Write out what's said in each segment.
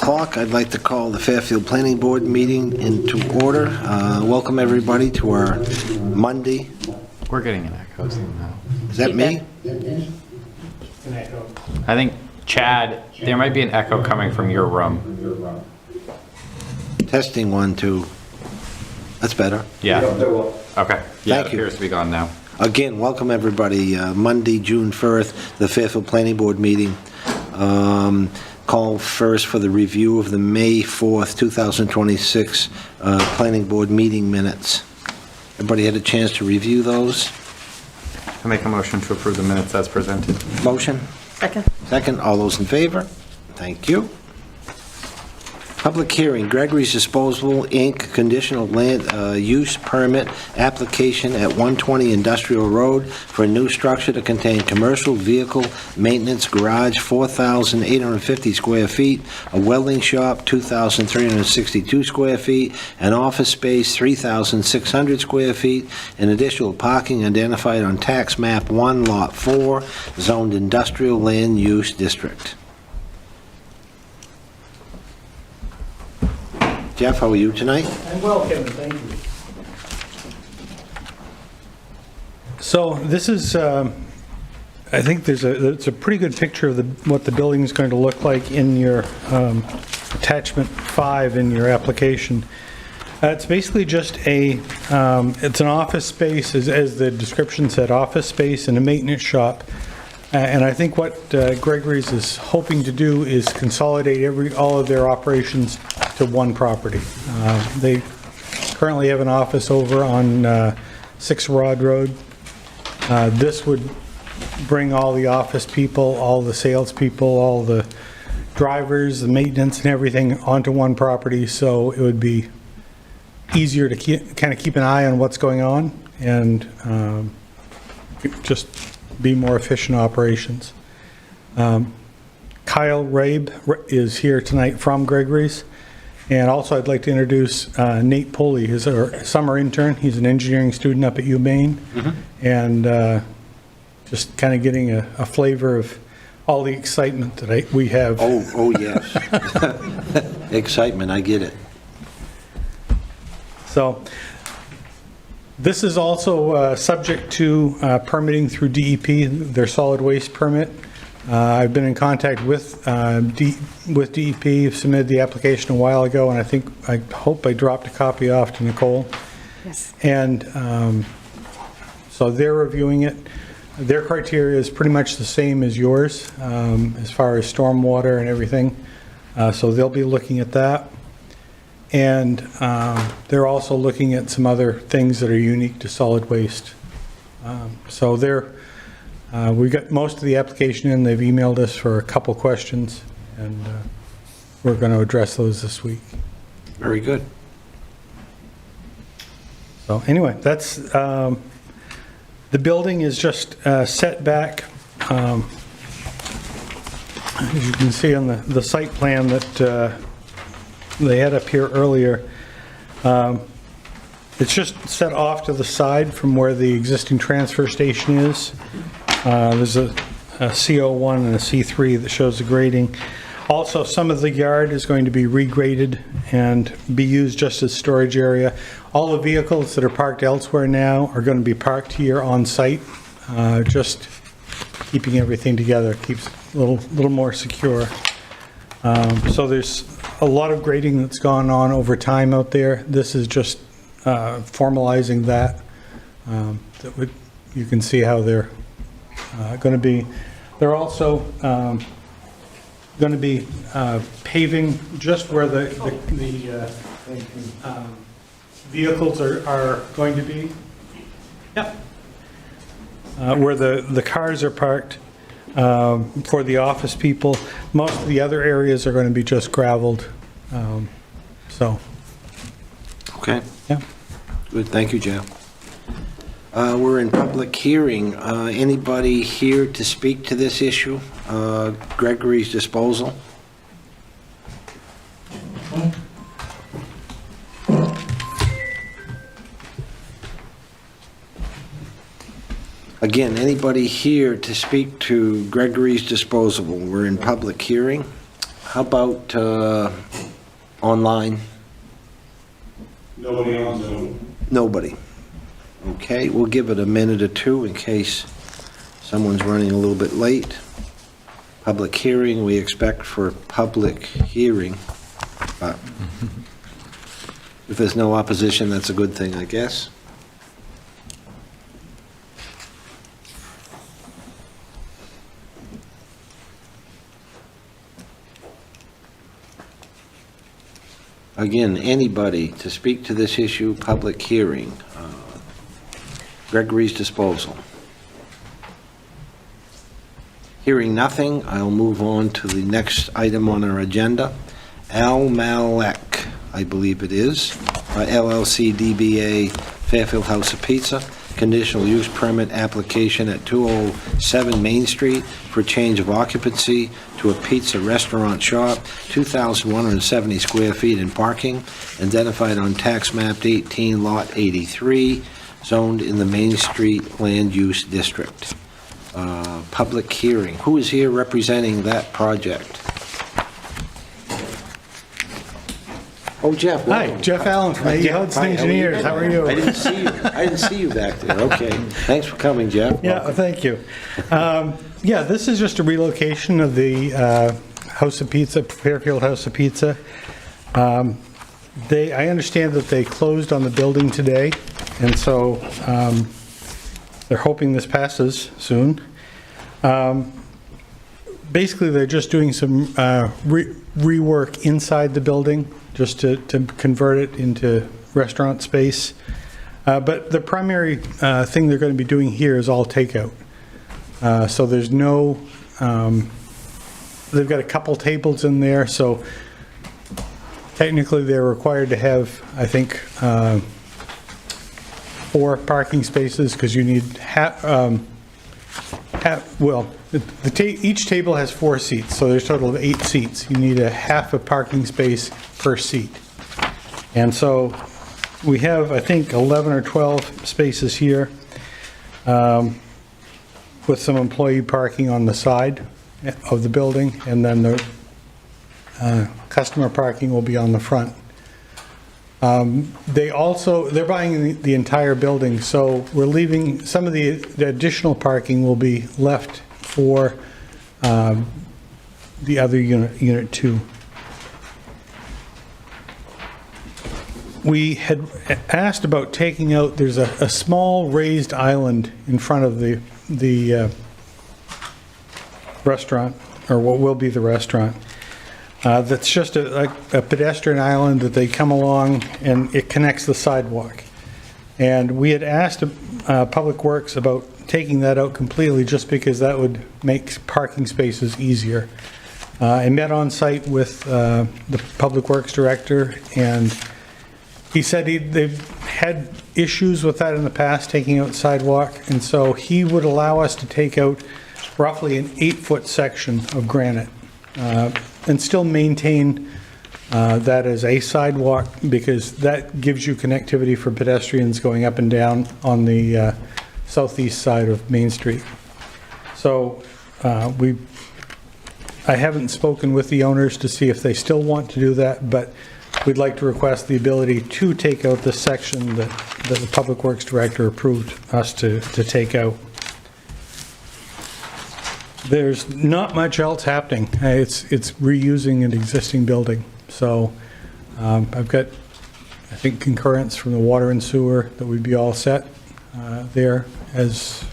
o'clock. I'd like to call the Fairfield Planning Board meeting into order. Welcome everybody to our Monday. We're getting an echo somehow. Is that me? I think, Chad, there might be an echo coming from your room. Testing 1, 2. That's better. Yeah. Okay. Yeah, Thank it you. appears to be gone now. Again, welcome everybody. Monday, June 1st, the Fairfield Planning Board meeting. Call first for the review of the May 4th, 2026 Planning Board meeting minutes. Everybody had a chance to review those? I make a motion to approve the minutes as presented. Motion? Second. Second. All those in favor? Thank you. Public hearing, Gregory's Disposal, Inc., conditional land use permit application at 120 Industrial Road for a new structure to contain commercial vehicle maintenance garage, 4,850 square feet, a welding shop, 2,362 square feet, an office space, 3,600 square feet, and additional parking identified on Tax Map 1, Lot 4, zoned Industrial Land Use District. Jeff, how are you tonight? I'm well, Kevin, thank you. So this is, I think it's a pretty good picture of what the building is going to look like in your attachment 5 in your application. It's basically just it's an office space, as the description said, office space and a maintenance shop. And I think what Gregory's is hoping to do is consolidate all of their operations to one property. They currently have an office over on 6 Rod Road. This would bring all the office people, all the salespeople, all the drivers, the maintenance and everything onto one property, so it would be easier to kind of keep an eye on what's going on and just be more efficient operations. Kyle Rabe is here tonight from Gregory's. And also I'd like to introduce Nate Poley, who's our summer intern. He's an engineering student up at UMaine. And just kind of getting a flavor of all the excitement that we have. Oh yes. Excitement, I get it. So this is also subject to permitting through DEP, their solid waste permit. I've been in contact with DEP, submitted the application a while ago, and I hope I dropped a copy off to Nicole. Yes. And so they're reviewing it. Their criteria is pretty much the same as yours as far as stormwater and everything. So they'll be looking at that. And they're also looking at some other things that are unique to solid waste. So we got most of the application in. They've emailed us for a couple questions, and we're going to address those this week. Very good. So anyway, that's the building is just set back. As you can see on the site plan that they had up here earlier, it's just set off to the side from where the existing transfer station is. There's a CO1 and a C3 that shows the grading. Also, some of the yard is going to be regraded and be used just as storage area. All the vehicles that are parked elsewhere now are going to be parked here on site, just keeping everything together, keeps it a little more secure. So there's a lot of grading that's gone on over time out there. This is just formalizing that. You can see how they're going to be. They're also going to be paving just where the vehicles are going to be. Yep. Where the cars are parked for the office people. Most of the other areas are going to be just gravelled. So. Okay. Yeah. Good, thank you, Jeff. We're in public hearing. Anybody here to speak to this issue? Gregory's Disposal? Again, anybody here to speak to Gregory's Disposal? We're in public hearing. How about online? Nobody on Zoom. Nobody. Okay, we'll give it a minute or two in case someone's running a little bit late. Public hearing, we expect for public hearing. But if there's no opposition, that's a good thing, I guess. Again, anybody to speak to this issue, public hearing. Gregory's disposal. Hearing nothing, I'll move on to the next item on our agenda. Al Malek, I believe it is, LLC DBA Fairfield House of Pizza, conditional use permit application at 207 Main Street for change of occupancy to a pizza restaurant shop, 2,170 square feet in parking, identified on tax map 18, lot 83, zoned in the Main Street Land Use District. Public hearing. Who is here representing that project? Oh, Jeff, welcome. Hi, Jeff Allen from A.E. Hudson Hi, Engineers. How are you? I didn't see you back there. Okay. Thanks for coming, Jeff. Yeah, thank you. Yeah, this is just a relocation of the House of Pizza, Fairfield House of Pizza. I understand that they closed on the building today, and so they're hoping this passes soon. Basically, they're just doing some rework inside the building, just to convert it into restaurant space. But the primary thing they're going to be doing here is all takeout. So there's no, they've got a couple tables in there, so technically they're required to have, I think, 4 parking spaces, because you need each table has 4 seats, so there's a total of 8 seats. You need a half a parking space per seat. And so we have, I think, 11 or 12 spaces here, with some employee parking on the side of the building, and then the customer parking will be on the front. They're buying the entire building, so we're leaving, some of the additional parking will be left for the other unit 2. We had asked about taking out, there's a small raised island in front of the restaurant, or what will be the restaurant. That's just a pedestrian island that they come along, and it connects the sidewalk. And we had asked Public Works about taking that out completely, just because that would make parking spaces easier. I met on site with the Public Works Director, and he said they've had issues with that in the past, taking out sidewalk, and so he would allow us to take out roughly an 8-foot section of granite, and still maintain that as a sidewalk, because that gives you connectivity for pedestrians going up and down on the southeast side of Main Street. So I haven't spoken with the owners to see if they still want to do that, but we'd like to request the ability to take out the section that the Public Works Director approved us to take out. There's not much else happening. It's reusing an existing building. So I've got, I think, concurrence from the water and sewer that we'd be all set there as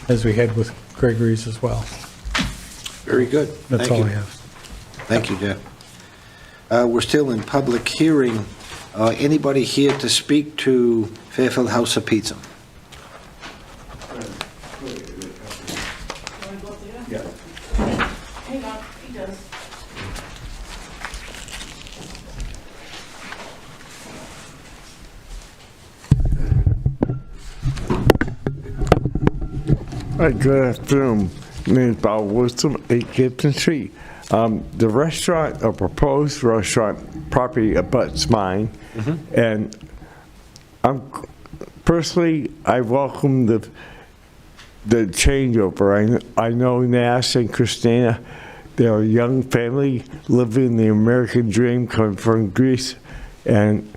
we head with Gregory's as well. Very good. That's Thank all you. I have. Thank you, Jeff. We're still in public hearing. Anybody here to speak to Fairfield House of Pizza? Hang on, he does. Hi, good afternoon. My name is Bob Wisdom, 8 Gibson Street. The restaurant, or proposed restaurant property abuts mine, and personally, I welcome the changeover. I know Nash and Christina They're a young family living the American dream, coming from Greece, and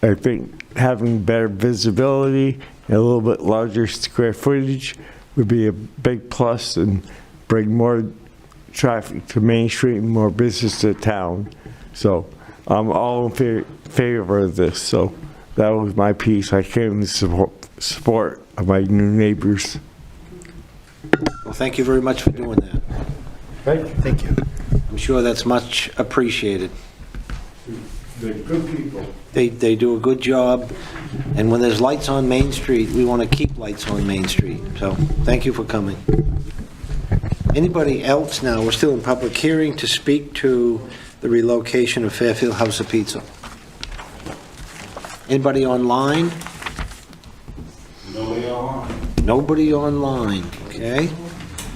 I think having better visibility and a little bit larger square footage would be a big plus and bring more traffic to Main Street and more business to town. So I'm all in favor of this. So that was my piece. I came to support of my new neighbors. Well, thank you very much for doing that. Thank you. I'm sure that's much appreciated. They're good people. They do a good job, and when there's lights on Main Street, we want to keep lights on Main Street. So, thank you for coming. Anybody else now, we're still in public hearing, to speak to the relocation of Fairfield House of Pizza? Anybody online? Nobody online. Nobody online, okay?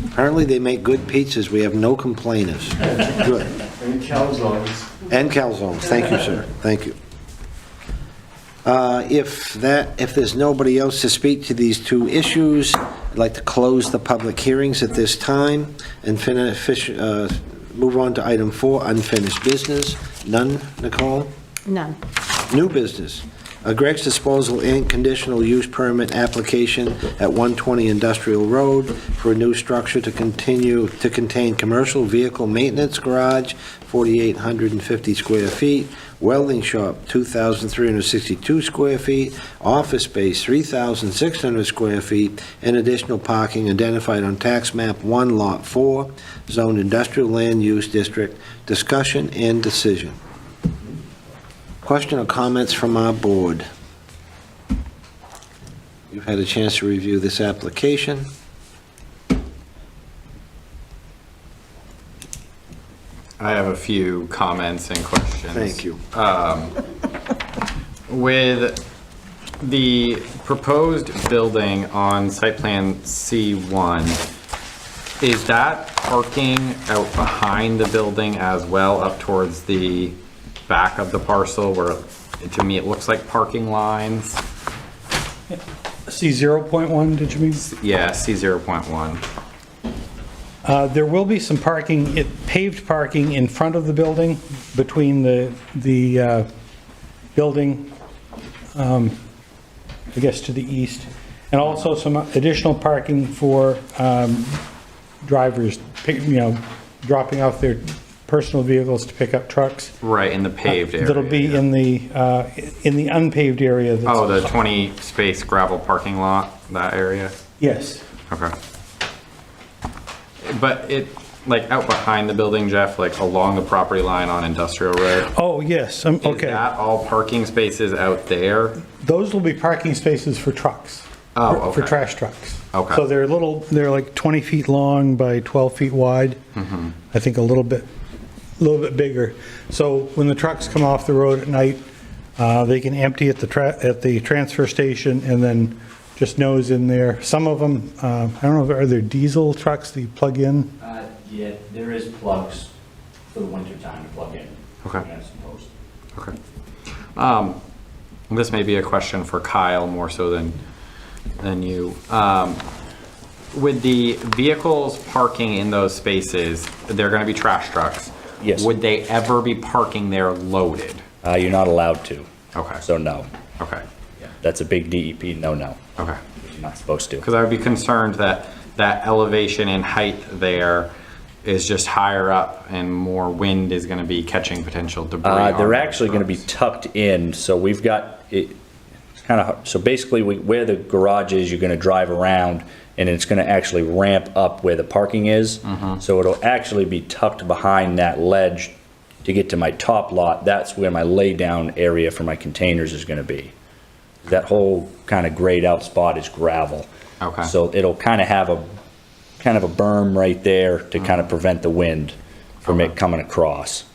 Apparently they make good pizzas, we have no complainers. Good. And calzones. And calzones, thank you, sir, thank you. If there's nobody else to speak to these two issues, I'd like to close the public hearings at this time and move on to item 4, unfinished business. None, Nicole? None. New business. Greg's Disposal, Inc., conditional use permit application at 120 Industrial Road for a new structure to contain commercial vehicle maintenance garage, 4,850 square feet, welding shop, 2,362 square feet, office space, 3,600 square feet, and additional parking identified on tax map 1, lot 4, zoned industrial land use district. Discussion and decision. Question or comments from our board? You've had a chance to review this application. I have a few comments and questions. Thank you. With the proposed building on site plan C1, is that parking out behind the building as well, up towards the back of the parcel, where to me it looks like parking lines? C 0.1, did you mean? Yeah, C0.1. There will be some parking, paved parking in front of the building, between the building, I guess to the east, and also some additional parking for drivers, dropping off their personal vehicles to pick up trucks. Right, in the paved area. That'll be in the unpaved area. Oh, the 20 space gravel parking lot, that area? Yes. Okay. But it, like out behind the building, Jeff, like along the property line on Industrial Road? Oh, yes, Is okay. that all parking spaces out there? Those will be parking spaces for trucks. Oh, For okay. trash trucks. Okay. So they're like 20 feet long by 12 feet wide. Mm-hmm. I think a little bit bigger. So when the trucks come off the road at night, they can empty at the transfer station and then just nose in there. Some of them, I don't know, are there diesel trucks that you plug in? Yeah, there is plugs for the winter time to plug in. Okay. I suppose. Okay. This may be a question for Kyle more so than you. With the vehicles parking in those spaces, they're going to be trash trucks. Yes. Would they ever be parking there loaded? You're not allowed to. Okay. So no. Okay. Yeah, that's a big DEP no-no. Okay. You're not supposed to. Because I would be concerned that that elevation and height there is just higher up and more wind is going to be catching potential debris. on They're those actually going to be trucks. tucked in, so we've got it. It's kind of so basically where the garage is, you're going to drive around, and it's going to actually ramp up where the parking is. Mm-hmm. So it'll actually be tucked behind that ledge to get to my top lot. That's where my lay down area for my containers is going to be. That whole kind of grayed out spot is gravel. Okay. So it'll kind of have a berm right there to kind of prevent the wind from it coming across.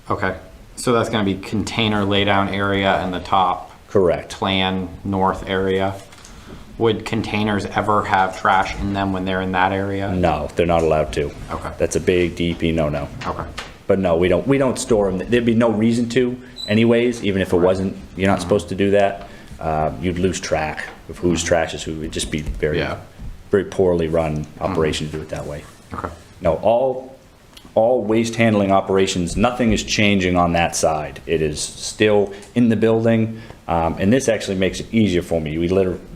Okay. So that's going to be container laydown area and the top Correct. plan north area. Would containers ever have trash in them when they're in that area? No, they're not allowed to. Okay. That's a big DEP no-no. Okay. But no, we don't store them. There'd be no reason to anyways, even if it wasn't, you're not supposed to do that. You'd lose track of whose trash is who. It'd just be very, Yeah. very poorly run operation to do it that way. Okay. No, all waste handling operations, nothing is changing on that side. It is still in the building, and this actually makes it easier for me.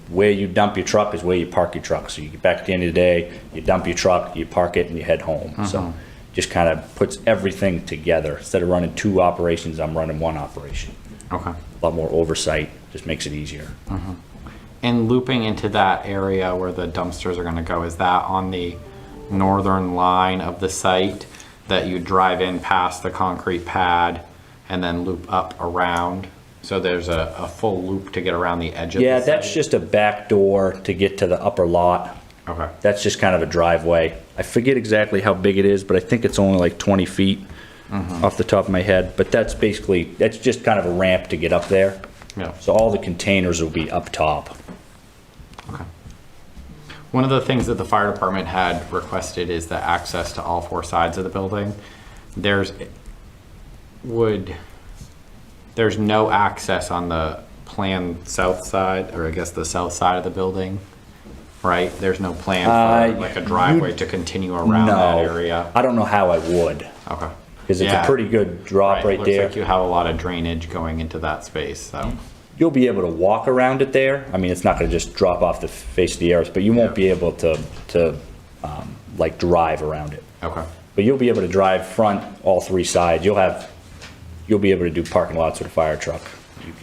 Where you dump your truck is where you park your truck. So you get back at the end of the day, you dump your truck, you park it, and you head home. So just kind of puts everything together. Instead of running 2 operations, I'm running 1 operation. Okay. A lot more oversight, just makes it easier. And looping into that area where the dumpsters are gonna go, is that on the northern line of the site that you drive in past the concrete pad and then loop up around? So there's a full loop to get around the edge of the Yeah, site? that's just a back door to get to the upper lot. Okay. That's just kind of a driveway. I forget exactly how big it is, but I think it's only like 20 feet off the top of my head. But that's just kind of a ramp to get up there. Yeah. So all the containers will be up top. Okay. One of the things that the fire department had requested is the access to all 4 sides of the building. There's no access on the planned south side, or I guess the south side of the building, right? There's no plan for like a driveway to continue around that area. I don't know how I would, Okay. because it's a pretty good drop right Looks there. like you have a lot of drainage going into that space, so. You'll be able to walk around it there. I mean, it's not gonna just drop off the face of the earth, but you won't be able to like drive around it. Okay. But you'll be able to drive front, all 3 sides. You'll be able to do parking lots with a fire truck.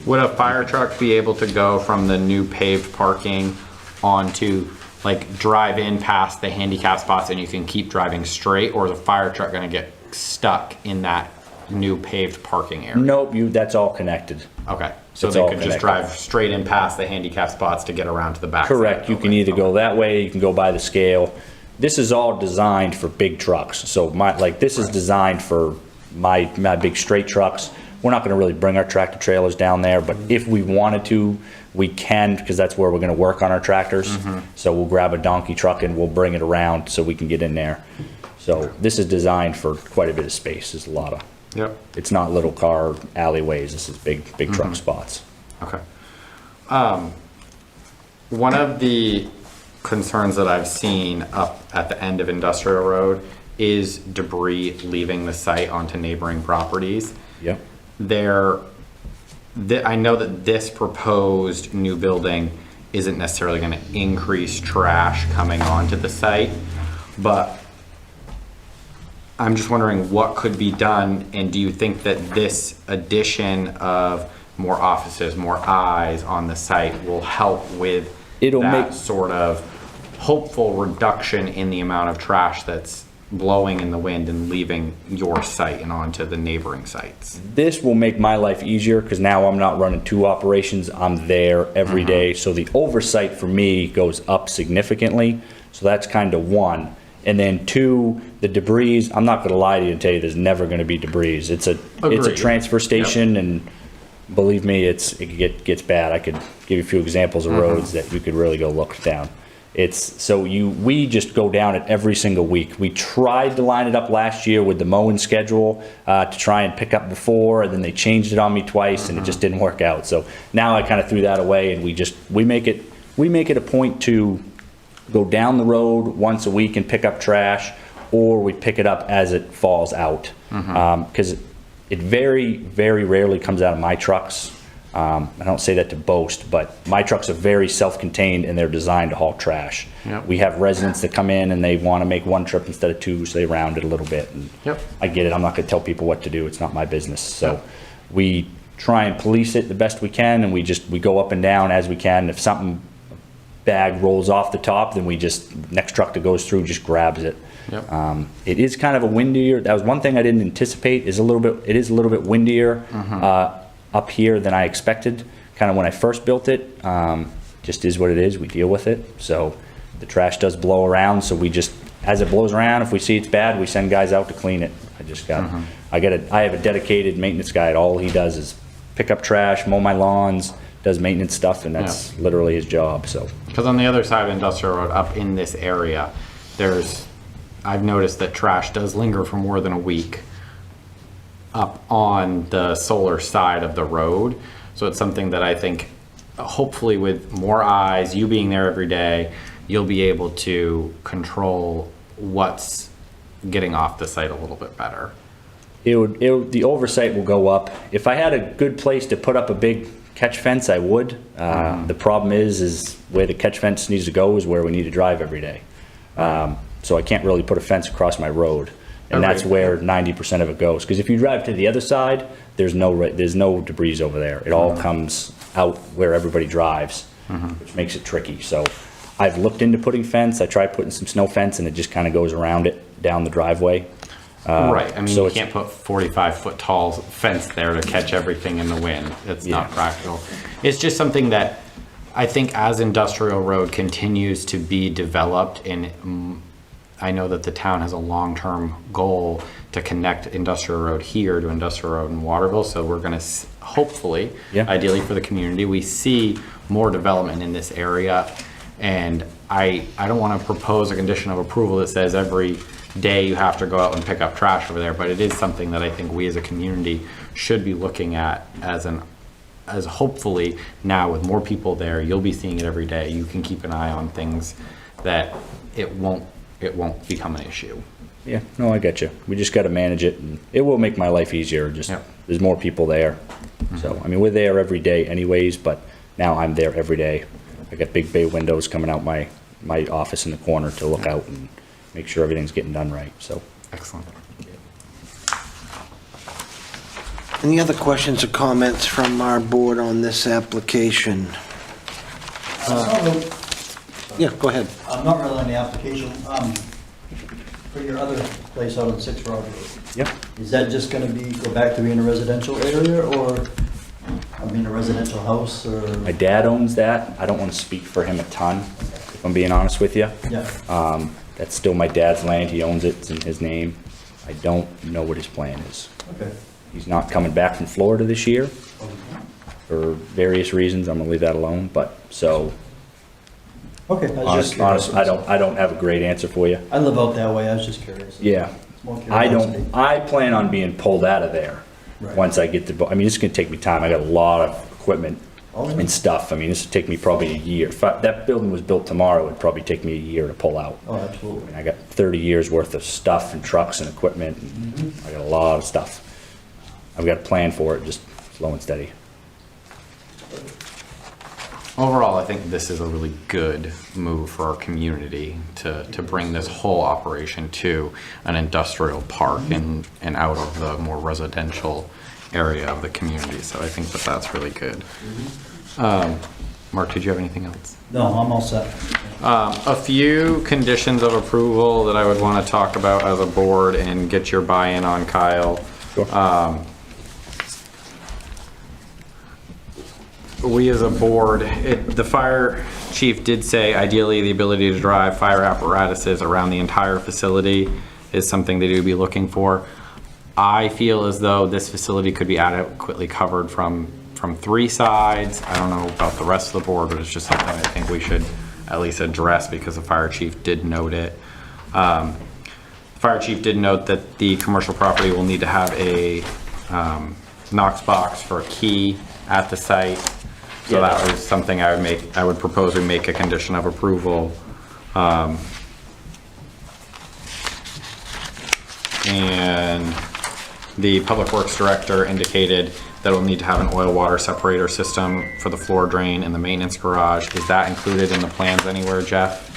Would a fire truck be able to go from the new paved parking onto, like, drive in past the handicap spots and you can keep driving straight, or is a fire truck gonna get stuck in that new paved parking area? Nope, that's all connected. Okay, so It's they all could just connected. drive straight in past the handicap spots to get around to the back. Correct, you can either go that way, you can go by the scale. This is all designed for big trucks, so this is designed for my big straight trucks. We're not gonna really bring our tractor trailers down there, but if we wanted to, we can, because that's where we're gonna work on our tractors. So we'll grab a donkey truck and we'll bring it around so we can get in there. So this is designed for quite a bit of space, there's a lot of, Yep, it's not little car alleyways, this is big truck spots. okay. One of the concerns that I've seen up at the end of Industrial Road is debris leaving the site onto neighboring properties. Yep. I know that this proposed new building isn't necessarily going to increase trash coming onto the site, but I'm just wondering what could be done, and do you think that this addition of more offices, more eyes on the site will help with that sort of hopeful reduction in the amount of trash that's blowing in the wind and leaving your site and onto the neighboring sites? This will make my life easier because now I'm not running 2 operations. I'm there every day. So the oversight for me goes up significantly. So that's kind of 1. And then 2, the debris, I'm not going to lie to you and tell you there's never going to be debris. It's a Agreed. transfer station, and believe me, it gets bad. I could give you a few examples of roads that you could really go look down. We just go down it every single week. We tried to line it up last year with the mowing schedule to try and pick up before, and then they changed it on me twice, and it just didn't work out. So now I kind of threw that away, and we make it a point to go down the road once a week and pick up trash, or we pick it up as it falls out. Because it very, very rarely comes out of my trucks. I don't say that to boast, but my trucks are very self-contained and they're designed to haul trash. Yep. We have residents that come in and they want to make 1 trip instead of 2, so they round it a little bit. And Yep. I get it. I'm not going to tell people what to do. It's not my business. So we try and police it the best we can, and we go up and down as we can. If something bag rolls off the top, then next truck that goes through just grabs it. Yep. It is kind of a windier. That was one thing I didn't anticipate. It is a little bit windier up here than I expected. Kind of when I first built it. Just is what it is. We deal with it. So the trash does blow around. So as it blows around, if we see it's bad, we send guys out to clean it. I have a dedicated maintenance guy. All he does is pick up trash, mow my lawns, does maintenance stuff, and that's literally his job. So Because on the other side of Industrial Road, up in this area, I've noticed that trash does linger for more than a week up on the solar side of the road. So it's something that I think, hopefully with more eyes, you being there every day, you'll be able to control what's getting off the site a little bit better? The oversight will go up. If I had a good place to put up a big catch fence, I would. The problem is where the catch fence needs to go is where we need to drive every day. So I can't really put a fence across my road. And that's where 90% of it goes. Because if you drive to the other side, there's no debris over there. It all comes out where everybody drives, which makes it tricky. So I've looked into putting fence. I tried putting some snow fence, and it just kind of goes around it down the driveway. Right, I mean, so you it's- can't put 45-foot tall fence there to catch everything in the wind. It's not practical. It's just something that I think as Industrial Road continues to be developed, and I know that the town has a long-term goal to connect Industrial Road here to Industrial Road in Waterville, so we're gonna hopefully, ideally for the community, we see more development in this area. And I don't wanna propose a condition of approval that says every day you have to go out and pick up trash over there, but it is something that I think we as a community should be looking at as hopefully now with more people there, you'll be seeing it every day. You can keep an eye on things that it won't become an issue. Yeah, no, I get you. We just got to manage it, and it will make my life easier. Just there's more people there. So I mean, we're there every day anyways, but now I'm there every day. I got big bay windows coming out my office in the corner to look out and make sure everything's getting done right. So Excellent. Any other questions or comments from our board on this application? Yeah, go ahead. I'm not really on the application. For your other place out on 6 Road Road, yep. is that just gonna go back to being a residential area, or, I mean, a residential house, or? My dad owns that. I don't want to speak for him a ton, if I'm being honest with you. Yeah, That's still my dad's land. He owns it. It's in his name. I don't know what his plan is. okay. He's not coming back from Florida this year for various reasons. I'm gonna leave that alone. But so, Okay, I was just honest, curious. I don't have a great answer for you. I live out that way, I was just curious. Yeah, It's more I curiosity. I plan on being pulled out of there Right. once I get the. I mean, it's gonna take me time. I got a lot of equipment Oh, yeah. and stuff. I mean, this would take me probably a year. If that building was built tomorrow, it'd probably take me a year to pull out. Oh, absolutely. And I got 30 years worth of stuff and trucks and equipment. And I got a lot of stuff. I've got a plan for it, just slow and steady. Overall, I think this is a really good move for our community to bring this whole operation to an industrial park and out of the more residential area of the community. So I think that that's really good. Mark, did you have anything else? No, I'm all set. A few conditions of approval that I would want to talk about as a board and get your buy-in on, Kyle. Sure. We as a board, the fire chief did say ideally the ability to drive fire apparatuses around the entire facility is something that he would be looking for. I feel as though this facility could be adequately covered from 3 sides. I don't know about the rest of the board, but it's just something I think we should at least address because the fire chief did note it. The fire chief did note that the commercial property will need to have a Knox box for a key at the site. So that was something I would propose we make a condition of approval. And the Public Works Director indicated that we'll need to have an oil water separator system for the floor drain in the maintenance garage. Is that included in the plans anywhere, Jeff?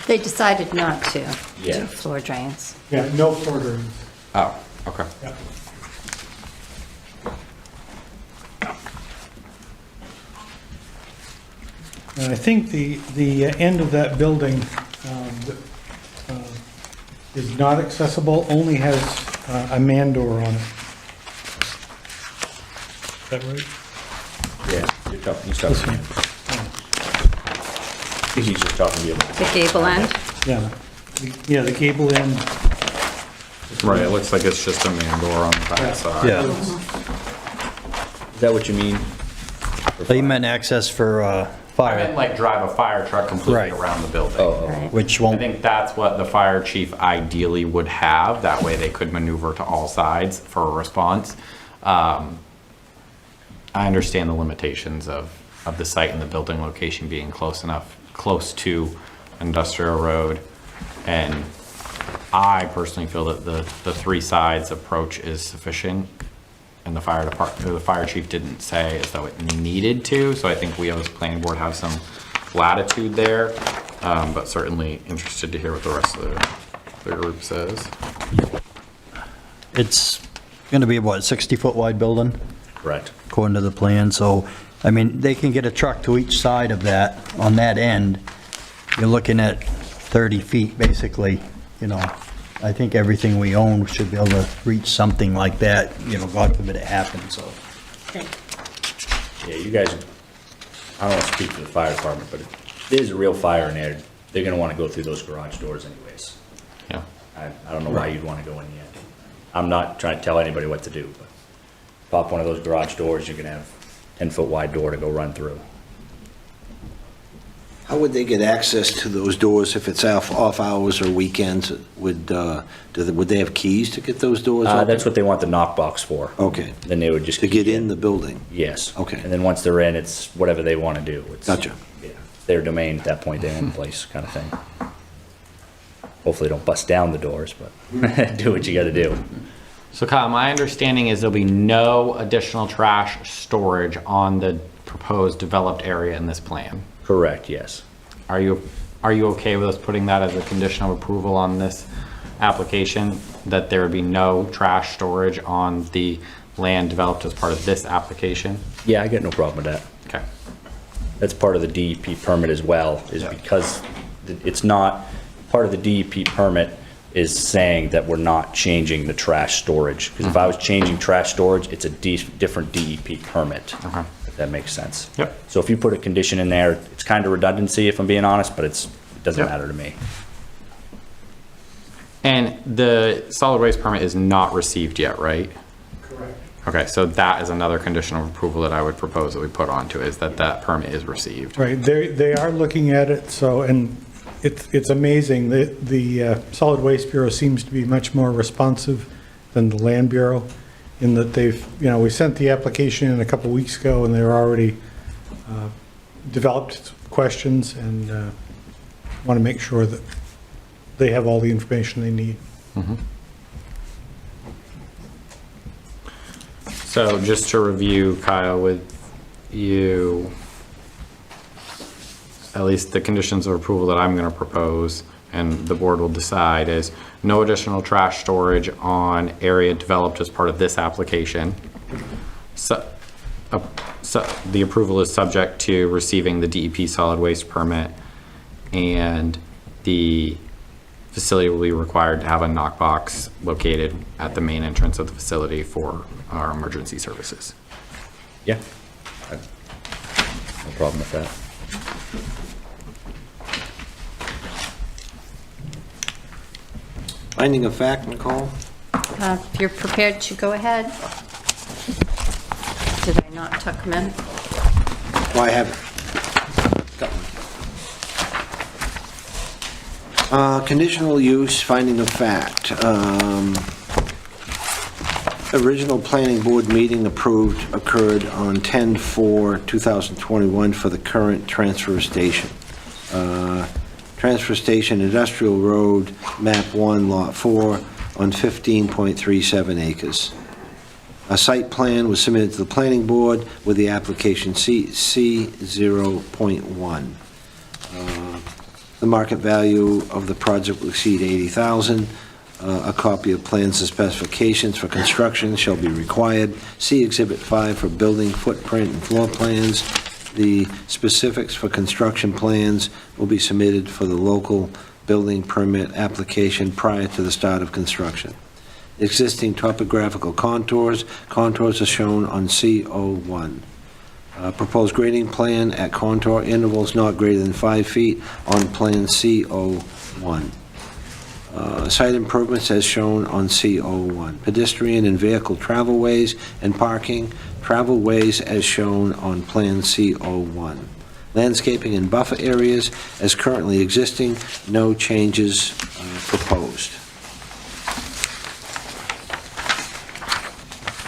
They decided not to Yeah. do floor drains. Yeah, no floor drains. Oh, okay. Yeah. And I think the end of that building that, is not accessible, only has a man door on it. Is that right? Yeah, he's talking to me. I think he's just talking to you. The gable end? Yeah. Yeah, the gable end. Right, it looks like it's just a man door on the back side. Yeah. Is that what you mean? They meant access for I fire, meant like drive a fire truck completely Right. around the building. Right. which I won't, think that's what the fire chief ideally would have. That way they could maneuver to all sides for a response. I understand the limitations of the site and the building location being close to industrial road And I personally feel that the three sides approach is sufficient. And the fire department, or the fire chief didn't say as though it needed to, so I think we as a planning board have some latitude there. But certainly interested to hear what the rest of the group says. It's gonna be, what, 60-foot wide building, Correct. according to the plan, so, I mean, they can get a truck to each side of that, on that end. You're looking at 30 feet, basically, you know. I think everything we own should be able to reach something like that, you know, God forbid it happens, so. Yeah, you guys, I don't want to speak for the fire department, but if there's a real fire in there, they're gonna want to go through those garage doors anyways. Yeah. I don't know why you'd want to go in the end. I'm not trying to tell anybody what to do, but pop one of those garage doors, you're gonna have 10-foot wide door to go run through. How would they get access to those doors if it's off hours or weekends? Would they have keys to get those doors open? That's what they want the knockbox for. Okay, Then they would just. to get key in the building? Yes. Okay. And then once they're in, it's whatever they want to do. It's- Gotcha. Yeah, their domain at that point, they own the place, kind of thing. Hopefully don't bust down the doors, but do what you got to do. So Kyle, my understanding is there'll be no additional trash storage on the proposed developed area in this plan. Correct, yes. Are you okay with us putting that as a condition of approval on this application? That there would be no trash storage on the land developed as part of this application? Yeah, I got no problem with that. Okay. That's part of the DEP permit as well, is because it's not, part of the DEP permit is saying that we're not changing the trash storage. Because if I was changing trash storage, it's a different DEP permit, Okay. if that makes sense. Yep. So if you put a condition in there, it's kind of redundancy if I'm being honest, but it doesn't Yep. matter to me. And the solid waste permit is not received yet, right? Correct. Okay, so that is another condition of approval that I would propose that we put onto it, is that that permit is received. Right, they are looking at it, so, and it's amazing, the Solid Waste Bureau seems to be much more responsive than the Land Bureau, in that they've, you know, we sent the application in a couple weeks ago, and they're already developed questions, and want to make sure that they have all the information they need. So just to review, Kyle, with you, at least the conditions of approval that I'm gonna propose, and the board will decide, is no additional trash storage on area developed as part of this application. So the approval is subject to receiving the DEP solid waste permit, and the facility will be required to have a knockbox located at the main entrance of the facility for our emergency services. Yeah. No problem with that. Finding of fact, Nicole? If you're prepared to go ahead. Did I not tuck them in? Well, I have it. Conditional use, finding of fact. Original planning board meeting occurred on 10/4/2021 for the current transfer station. Transfer station, Industrial Road, map 1, lot 4, on 15.37 acres. A site plan was submitted to the planning board with the application C0.1. The market value of the project will exceed $80,000. A copy of plans and specifications for construction shall be required. See Exhibit 5 for building footprint and floor plans. The specifics for construction plans will be submitted for the local building permit application prior to the start of construction. Existing topographical contours are shown on C01. Proposed grading plan at contour intervals not greater than 5 feet on Plan C01. Site improvements as shown on C01. Pedestrian and vehicle travelways and parking, travelways as shown on Plan C01. Landscaping and buffer areas as currently existing, no changes proposed.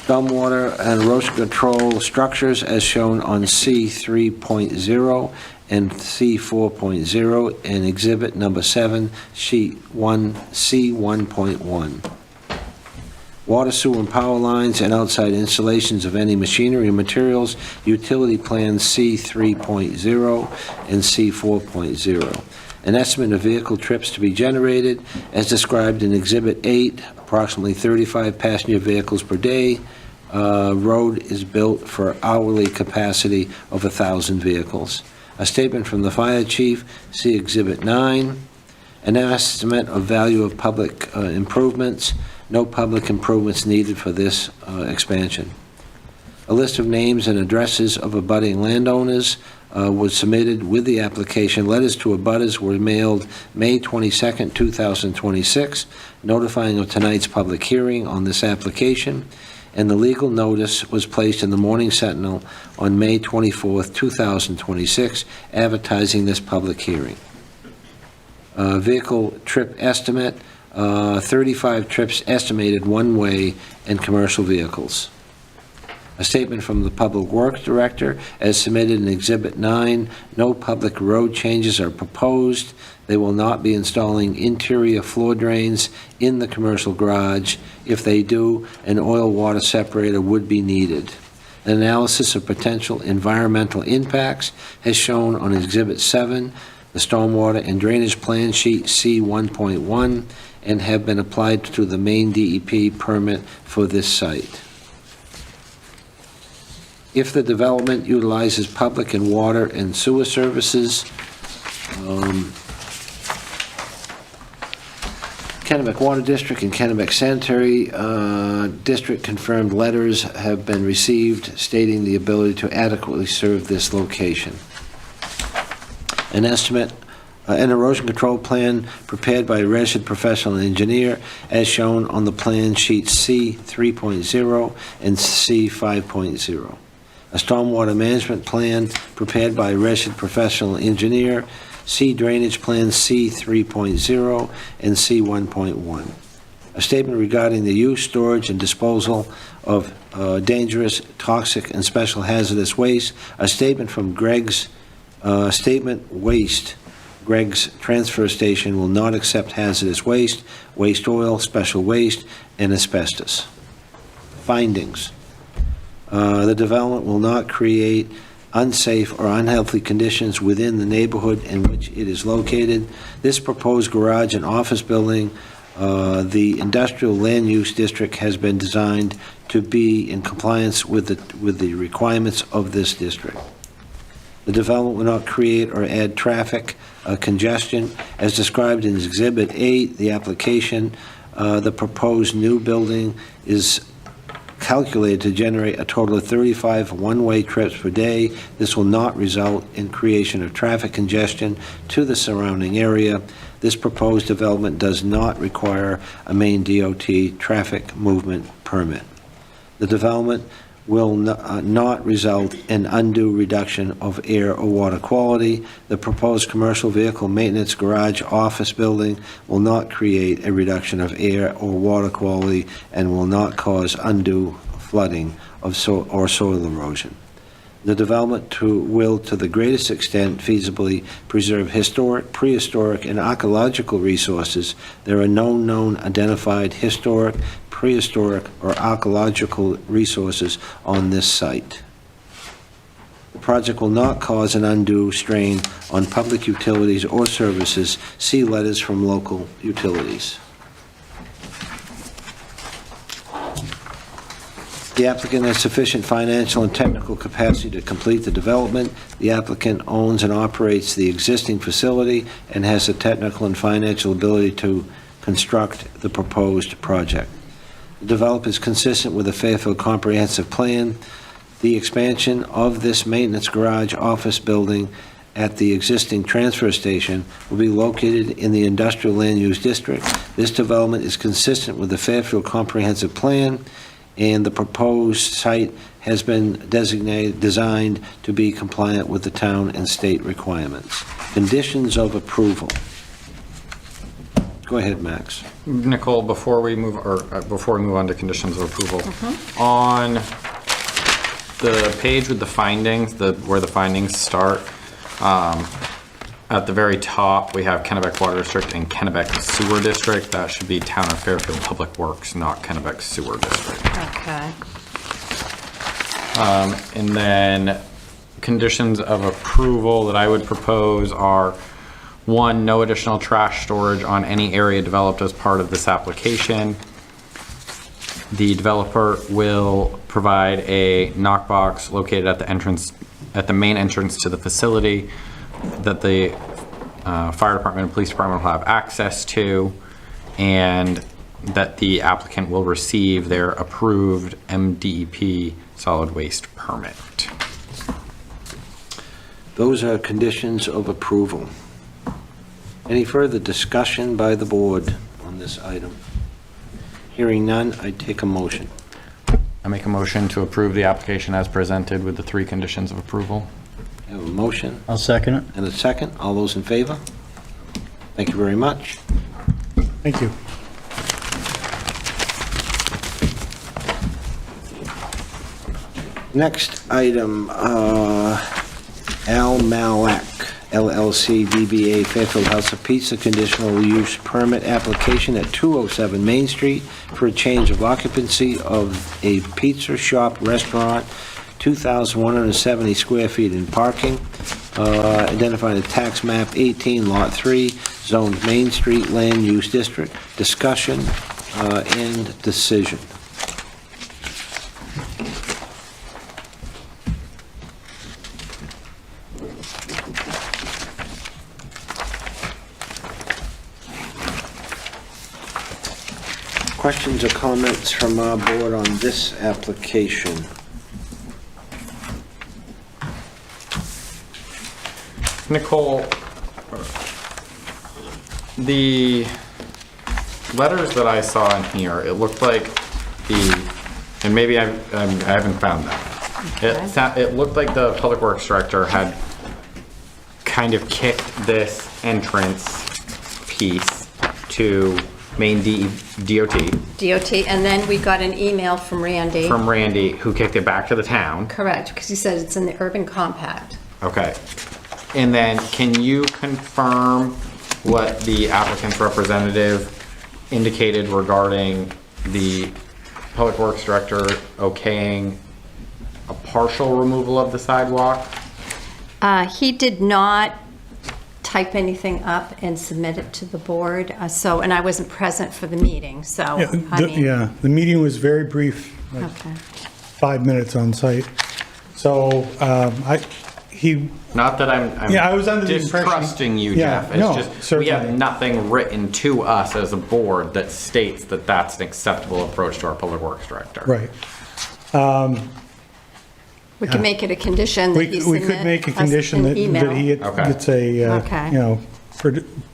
Stormwater and erosion control structures as shown on C3.0 and C 4.0, and Exhibit Number 7, Sheet 1, C 1.1. Water, sewer, and power lines and outside installations of any machinery and materials, utility plans C 3.0 and C 4.0. An estimate of vehicle trips to be generated, as described in Exhibit 8, approximately 35 passenger vehicles per day. Road is built for hourly capacity of 1,000 vehicles. A statement from the fire chief, see Exhibit 9. An estimate of value of public improvements. No public improvements needed for this expansion. A list of names and addresses of abutting landowners was submitted with the application. Letters to abutters were mailed May 22nd, 2026, notifying of tonight's public hearing on this application, and the legal notice was placed in the Morning Sentinel on May 24th, 2026, advertising this public hearing. Vehicle trip estimate, 35 trips estimated one way in commercial vehicles. A statement from the Public Works Director, as submitted in Exhibit 9, no public road changes are proposed. They will not be installing interior floor drains in the commercial garage. If they do, an oil water separator would be needed. An analysis of potential environmental impacts has shown on Exhibit 7, the stormwater and drainage plan sheet C 1.1, and have been applied to the main DEP permit for this site. If the development utilizes public and water and sewer services, Kennebec Water District and Kennebec Sanitary District confirmed letters have been received stating the ability to adequately serve this location. An estimate, an erosion control plan prepared by a registered professional engineer as shown on the plan sheet C 3.0 and C 5.0. A stormwater management plan prepared by a registered professional engineer, C drainage plan C 3.0 and C 1.1. A statement regarding the use, storage, and disposal of dangerous, toxic, and special hazardous waste. A statement from Greg's statement waste. Greg's transfer station will not accept hazardous waste, waste oil, special waste, and asbestos. Findings. The development will not create unsafe or unhealthy conditions within the neighborhood in which it is located. This proposed garage and office building, the industrial land use district has been designed to be in compliance with the requirements of this district. The development will not create or add traffic congestion. As described in Exhibit 8, the application, the proposed new building is calculated to generate a total of 35 one-way trips per day. This will not result in creation of traffic congestion to the surrounding area. This proposed development does not require a main DOT traffic movement permit. The development will not result in undue reduction of air or water quality. The proposed commercial vehicle maintenance garage office building will not create a reduction of air or water quality and will not cause undue flooding of or soil erosion. The development will, to the greatest extent feasibly, preserve historic, prehistoric, and archaeological resources. There are no known identified historic, prehistoric, or archaeological resources on this site. The project will not cause an undue strain on public utilities or services. See letters from local utilities. The applicant has sufficient financial and technical capacity to complete the development. The applicant owns and operates the existing facility and has the technical and financial ability to construct the proposed project. The development is consistent with the Fairfield Comprehensive Plan. The expansion of this maintenance garage office building at the existing transfer station will be located in the Industrial Land Use District. This development is consistent with the Fairfield Comprehensive Plan, and the proposed site has been designed to be compliant with the town and state requirements. Conditions of approval. Go ahead, Max. Nicole, before we move on to conditions of approval, on the page with the findings, where the findings start, At the very top, we have Kennebec Water District and Kennebec Sewer District. That should be Town of Fairfield Public Works, not Kennebec Sewer District. Okay. And then conditions of approval that I would propose are, 1, no additional trash storage on any area developed as part of this application. The developer will provide a knockbox located at the entrance, at the main entrance to the facility that the fire department and police department will have access to, and that the applicant will receive their approved MDEP solid waste permit. Those are conditions of approval. Any further discussion by the board on this item? Hearing none, I take a motion. I make a motion to approve the application as presented with the 3 conditions of approval. I have a motion I'll second it. and a second. All those in favor? Thank you very much. Thank you. Next item, Al Malak LLC DBA Fairfield House of Pizza conditional use permit application at 207 Main Street for a change of occupancy of a pizza shop restaurant, 2,170 square feet in parking, identified at tax map 18 lot 3, zoned Main Street Land Use District. Discussion and decision. Questions or comments from our board on this application? Nicole, the letters that I saw in here, it looked like and maybe I haven't found that. It looked like the Public Works Director had kind of kicked this entrance piece to Main DOT. DOT, and then we got an email from Randy. From Randy, who kicked it back to the town. Correct, because he said it's in the urban compact. Okay. And then, can you confirm what the applicant's representative indicated regarding the Public Works Director okaying a partial removal of the sidewalk? He did not type anything up and submit it to the board, and I wasn't present for the meeting, so, I mean. The meeting was very brief, like Okay. 5 minutes on site. So, Not that I'm Yeah, I was under the impression- distrusting you, Yeah, Jeff. no, It's just, we certainly. have nothing written to us as a board that states that that's an acceptable approach to our Public Works Director. right. We can make it a condition that We he we submit could make a us condition an that email. he Okay. gets a, Okay.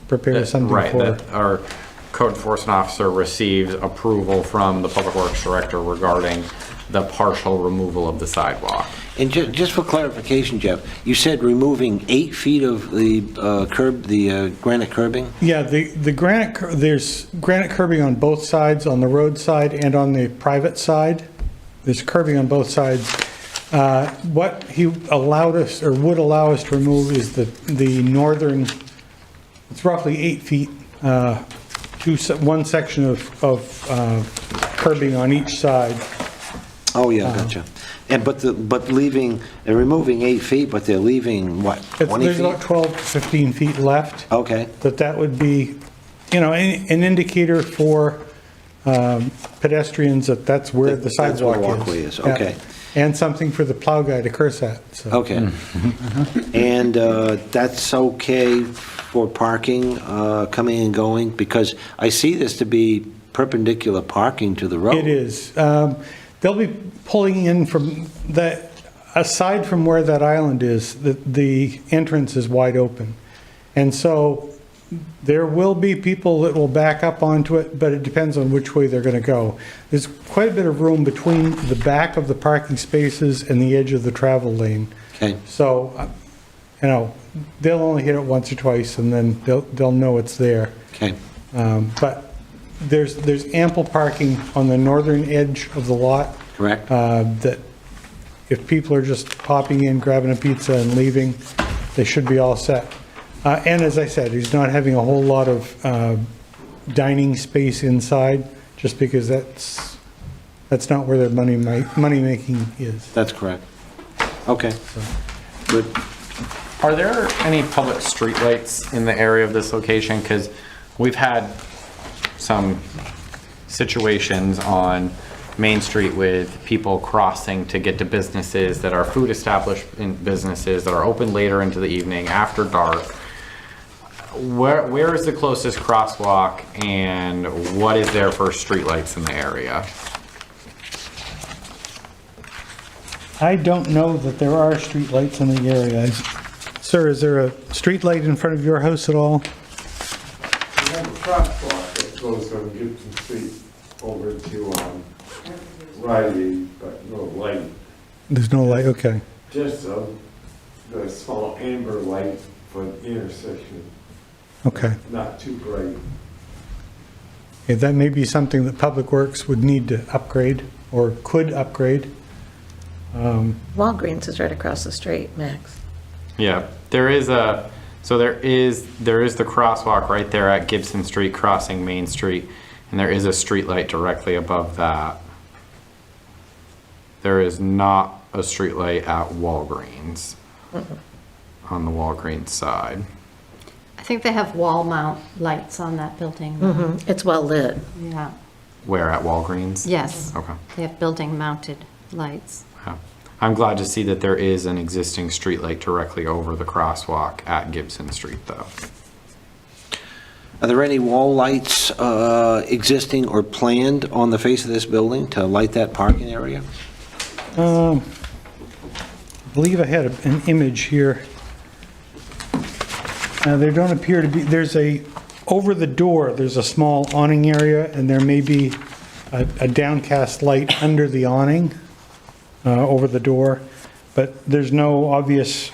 prepare something Right, for. that our code enforcement officer receives approval from the Public Works Director regarding the partial removal of the sidewalk. And just for clarification, Jeff, you said removing 8 feet of the curb, the granite curbing? Yeah, the granite, there's granite curbing on both sides, on the road side and on the private side. There's curbing on both sides. What he allowed us, or would allow us to remove is the northern, it's roughly 8 feet, one section of curbing on each side. Oh, yeah, gotcha. And, but leaving, they're removing 8 feet, but they're leaving, what, 20 There's about feet? 12 to 15 feet left. Okay, That would be, an indicator for pedestrians that that's where the That's where the sidewalk is. walkway is, Yeah. okay. And something for the plow guy to curse at, so. okay. And that's okay for parking, coming and going? Because I see this to be perpendicular parking to the road. It is. They'll be pulling in from that, aside from where that island is, the entrance is wide open. And so there will be people that will back up onto it, but it depends on which way they're going to go. There's quite a bit of room between the back of the parking spaces and the edge of the travel lane. Okay, So, they'll only hit it once or twice and then they'll know it's there. okay, But there's ample parking on the northern edge of the lot. correct? That if people are just popping in, grabbing a pizza and leaving, they should be all set. And as I said, he's not having a whole lot of dining space inside, just because that's not where their money-making is. That's correct. Okay, good. Are there any public streetlights in the area of this location? Because we've had some situations on Main Street with people crossing to get to businesses that are food establishment businesses that are open later into the evening, after dark. Where is the closest crosswalk, and what is there for streetlights in the area? I don't know that there are streetlights in the area. Sir, is there a streetlight in front of your house at all? We have a crosswalk that goes from Gibson Street over to Riley, but no light. There's no light, okay. Just the small amber light for the intersection, Okay. not too bright. Okay, that may be something that Public Works would need to upgrade, or could upgrade. Walgreens is right across the street, Max. Yeah, there is the crosswalk right there at Gibson Street crossing Main Street, and there is a streetlight directly above that. There is not a streetlight at Walgreens on the Walgreens side. I think they have wall mount lights on that building. It's well lit. Yeah, Where at Walgreens? yes. Okay. They have building mounted lights. Yeah. I'm glad to see that there is an existing streetlight directly over the crosswalk at Gibson Street, though. Are there any wall lights existing or planned on the face of this building to light that parking area? I believe I had an image here. There don't appear to be, over the door, there's a small awning area, and there may be a downcast light under the awning over the door, but there's no obvious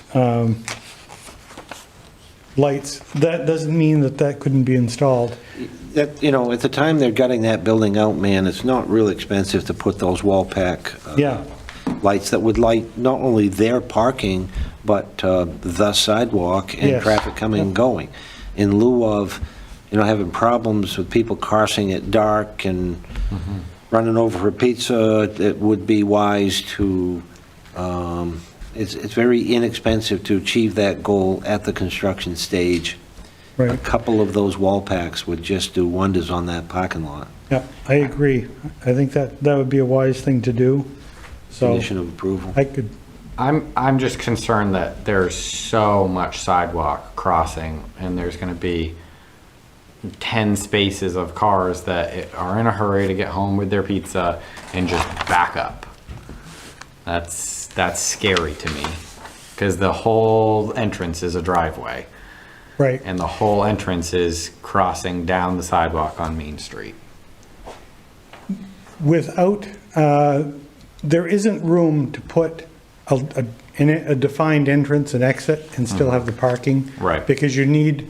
lights. That doesn't mean that couldn't be installed. That, you know, at the time they're gutting that building out, man, it's not real expensive to put those wall pack Yeah, lights that would light not only their parking, but the sidewalk and Yes. traffic coming and going. In lieu of, you know, having problems with people crossing at dark and running over for pizza, it would be wise to, it's very inexpensive to achieve that goal at the construction stage. A right. couple of those wall packs would just do wonders on that parking lot. Yeah, I agree. I think that would be a wise thing to do. So Condition of approval. I could, I'm just concerned that there's so much sidewalk crossing, and there's gonna be 10 spaces of cars that are in a hurry to get home with their pizza and just back up. That's scary to me, because the whole entrance is a driveway, right. and the whole entrance is crossing down the sidewalk on Main Street. Without, there isn't room to put a defined entrance and exit and still have the parking. Right. Because you need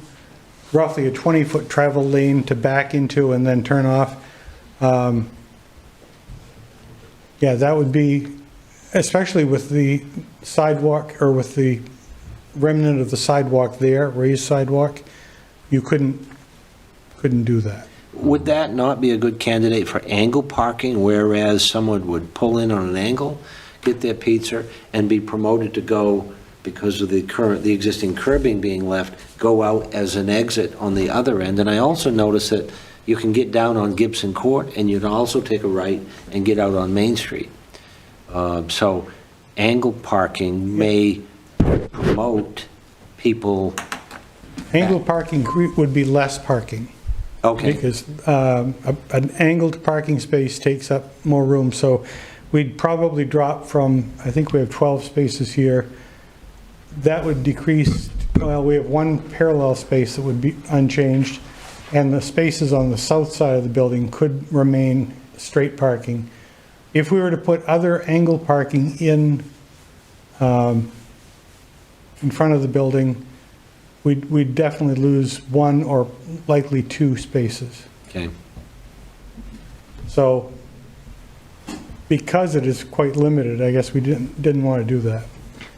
roughly a 20-foot travel lane to back into and then turn off. Yeah, that would be, especially with the sidewalk, or with the remnant of the sidewalk there, raised sidewalk, you couldn't do that. Would that not be a good candidate for angle parking, whereas someone would pull in on an angle, get their pizza, and be promoted to go, because of the existing curbing being left, go out as an exit on the other end? And I also noticed that you can get down on Gibson Court, and you'd also take a right and get out on Main Street. So angle parking may promote people. Angle parking would be less parking. Okay. Because an angled parking space takes up more room, so we'd probably drop from, I think we have 12 spaces here. That would decrease, well, we have one parallel space that would be unchanged, and the spaces on the south side of the building could remain straight parking. If we were to put other angle parking in front of the building, we'd definitely lose one or likely two spaces. Okay. So because it is quite limited, I guess we didn't want to do that.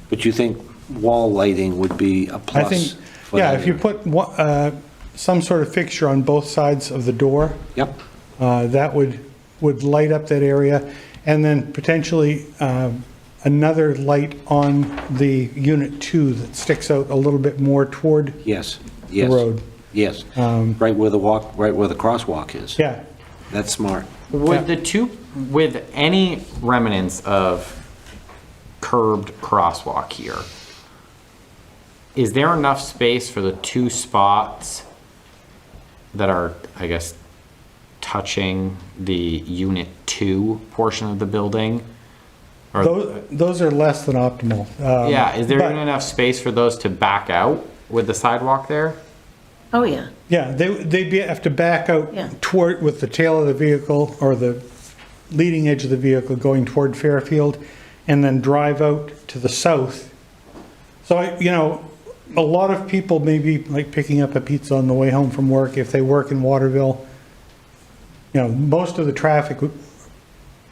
But you think wall lighting would be a I plus. think, for yeah, that if you area. put some sort of fixture on both sides of the door, Yep, that would light up that area. And then potentially another light on the Unit 2 that sticks out a little bit more toward yes, the yes. road. Yes, right where the crosswalk is. Yeah, That's smart. Would with any remnants of curbed crosswalk here, is there enough space for the 2 spots that are, I guess, touching the Unit 2 portion of the building? Or, those are less than optimal. yeah, is there but- even enough space for those to back out with the sidewalk there? Oh, yeah. Yeah, they'd have to back out Yeah. toward, with the tail of the vehicle or the leading edge of the vehicle going toward Fairfield, and then drive out to the south. So, a lot of people may be like picking up a pizza on the way home from work if they work in Waterville. Most of the traffic,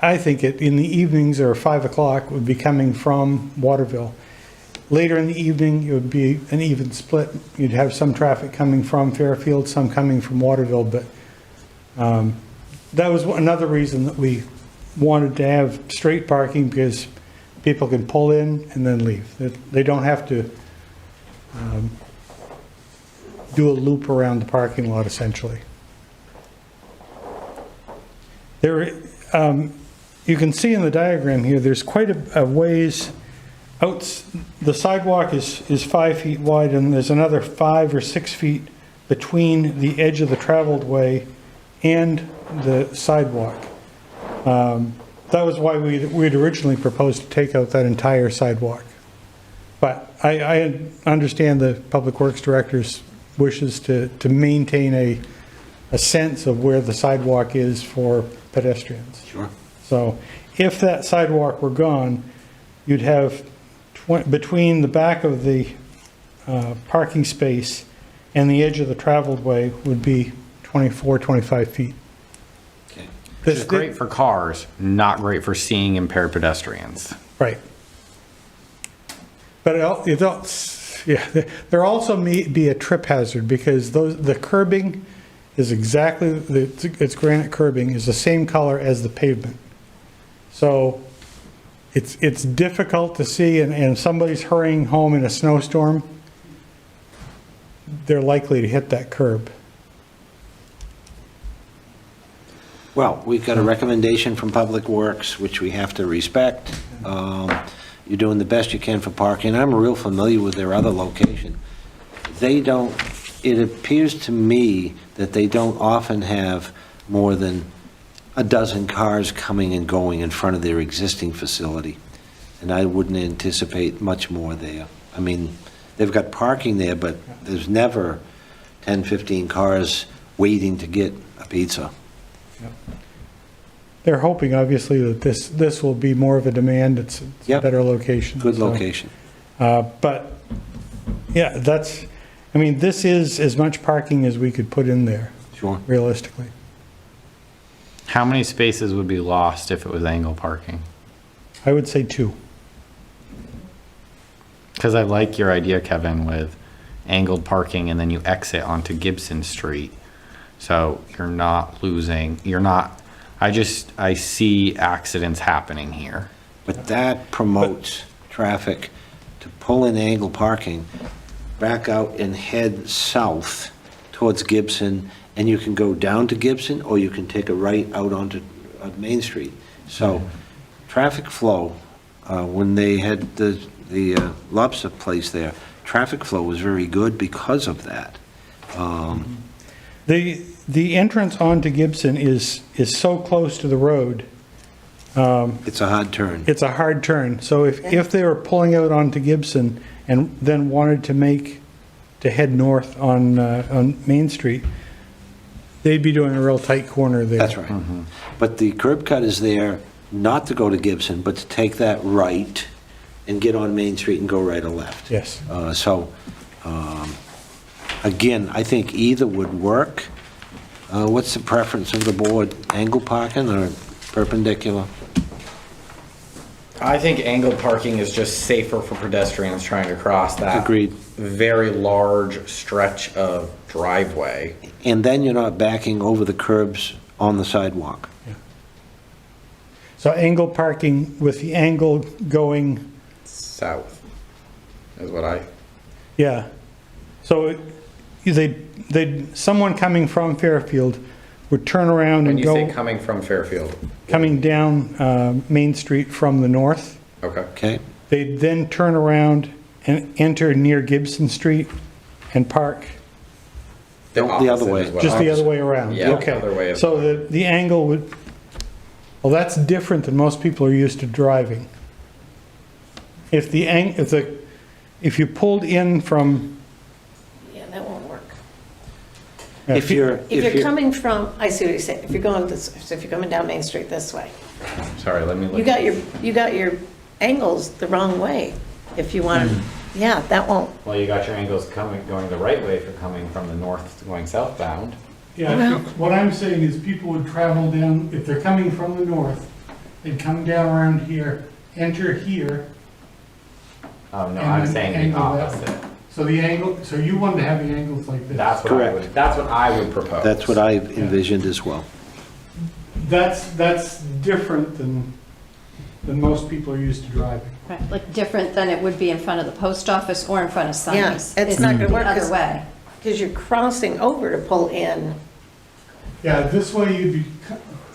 I think in the evenings or 5 o'clock would be coming from Waterville. Later in the evening, it would be an even split. You'd have some traffic coming from Fairfield, some coming from Waterville, but that was another reason that we wanted to have straight parking, because people can pull in and then leave. They don't have to do a loop around the parking lot, essentially. You can see in the diagram here, there's quite a ways out. The sidewalk is 5 feet wide, and there's another 5 or 6 feet between the edge of the traveled way and the sidewalk. That was why we'd originally proposed to take out that entire sidewalk. But I understand the Public Works Director's wishes to maintain a sense of where the sidewalk is for pedestrians. Sure. So if that sidewalk were gone, you'd have, between the back of the parking space and the edge of the traveled way would be 24, 25 feet. Okay. Which is great for cars, not great for seeing impaired pedestrians. Right. But there also may be a trip hazard, because the curbing is exactly, it's granite curbing, is the same color as the pavement. So it's difficult to see, and if somebody's hurrying home in a snowstorm, they're likely to hit that curb. Well, we've got a recommendation from Public Works, which we have to respect. You're doing the best you can for parking. I'm real familiar with their other location. It appears to me that they don't often have more than a dozen cars coming and going in front of their existing facility. And I wouldn't anticipate much more there. I mean, they've got parking there, but there's never 10, 15 cars waiting to get a pizza. They're hoping, obviously, that this will be more of a demand. It's a Yep. better location. Good so. location. But, yeah, this is as much parking as we could put in there, Sure. realistically. How many spaces would be lost if it was angle parking? I would say 2. Because I like your idea, Kevin, with angled parking and then you exit onto Gibson Street. So I see accidents happening here. But that promotes traffic to pull in angle parking, back out and head south towards Gibson, and you can go down to Gibson, or you can take a right out onto Main Street. So, traffic flow, when they had the lobster place there, traffic flow was very good because of that. The entrance onto Gibson is so close to the road, It's a hard turn. it's a hard turn. So if they were pulling out onto Gibson and then wanted to head north on Main Street, they'd be doing a real tight corner there. That's right. But the curb cut is there not to go to Gibson, but to take that right and get on Main Street and go right or left. Yes. Again, I think either would work. What's the preference of the board? Angle parking or perpendicular? I think angled parking is just safer for pedestrians trying to cross that. Agreed. Very large stretch of driveway. And then you're not backing over the curbs on the sidewalk. So angle parking with the angle going, South is what I, yeah. So someone coming from Fairfield would turn around when and you say go, coming from Fairfield, coming down Main Street from the north. okay. Okay? They'd then turn around and enter near Gibson Street and park. The other opposite way. is what Just I the was- other way around? Yeah, Okay. other way of- So the angle would, well, that's different than most people are used to driving. If you pulled in from, Yeah, that won't work. If you're, If you're coming from, I see what you're saying, if you're going this, so if you're coming down Main Street this way, Sorry, let me look. you got your angles the wrong way. If you want, yeah, that won't, Well, you got your angles going the right way if you're coming from the north going southbound. yeah, what I'm saying is people would travel down, if they're coming from the north, they'd come down around here, enter here. Oh, no, And I'm then saying the angle that opposite. So the angle, so you wanted to have the angles like this? That's what I Correct. would, that's what I would propose. that's what I envisioned as well. That's different than most people are used to driving. Right, like different than it would be in front of the post office or in front of Yeah, Sunny's. it's not gonna work, The 'cause- other way. because you're crossing over to pull in. Yeah, this way you'd be,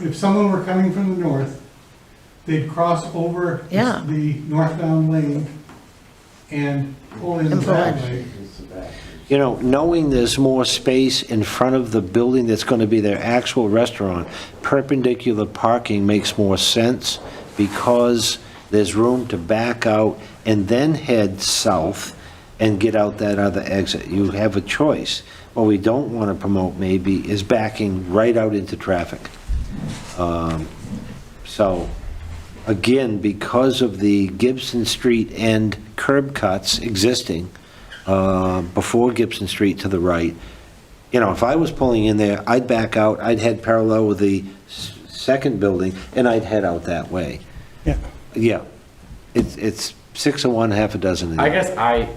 if someone were coming from the north, they'd cross over Yeah. the northbound lane and pull in And pull in. that way. You know, knowing there's more space in front of the building that's going to be their actual restaurant, perpendicular parking makes more sense because there's room to back out and then head south and get out that other exit. You have a choice. What we don't want to promote maybe is backing right out into traffic. So, again, because of the Gibson Street end curb cuts existing before Gibson Street to the right, you know, if I was pulling in there, I'd back out, I'd head parallel with the second building, and I'd head out that way. Yeah. Yeah, it's 6 of one, half a dozen of the I other. guess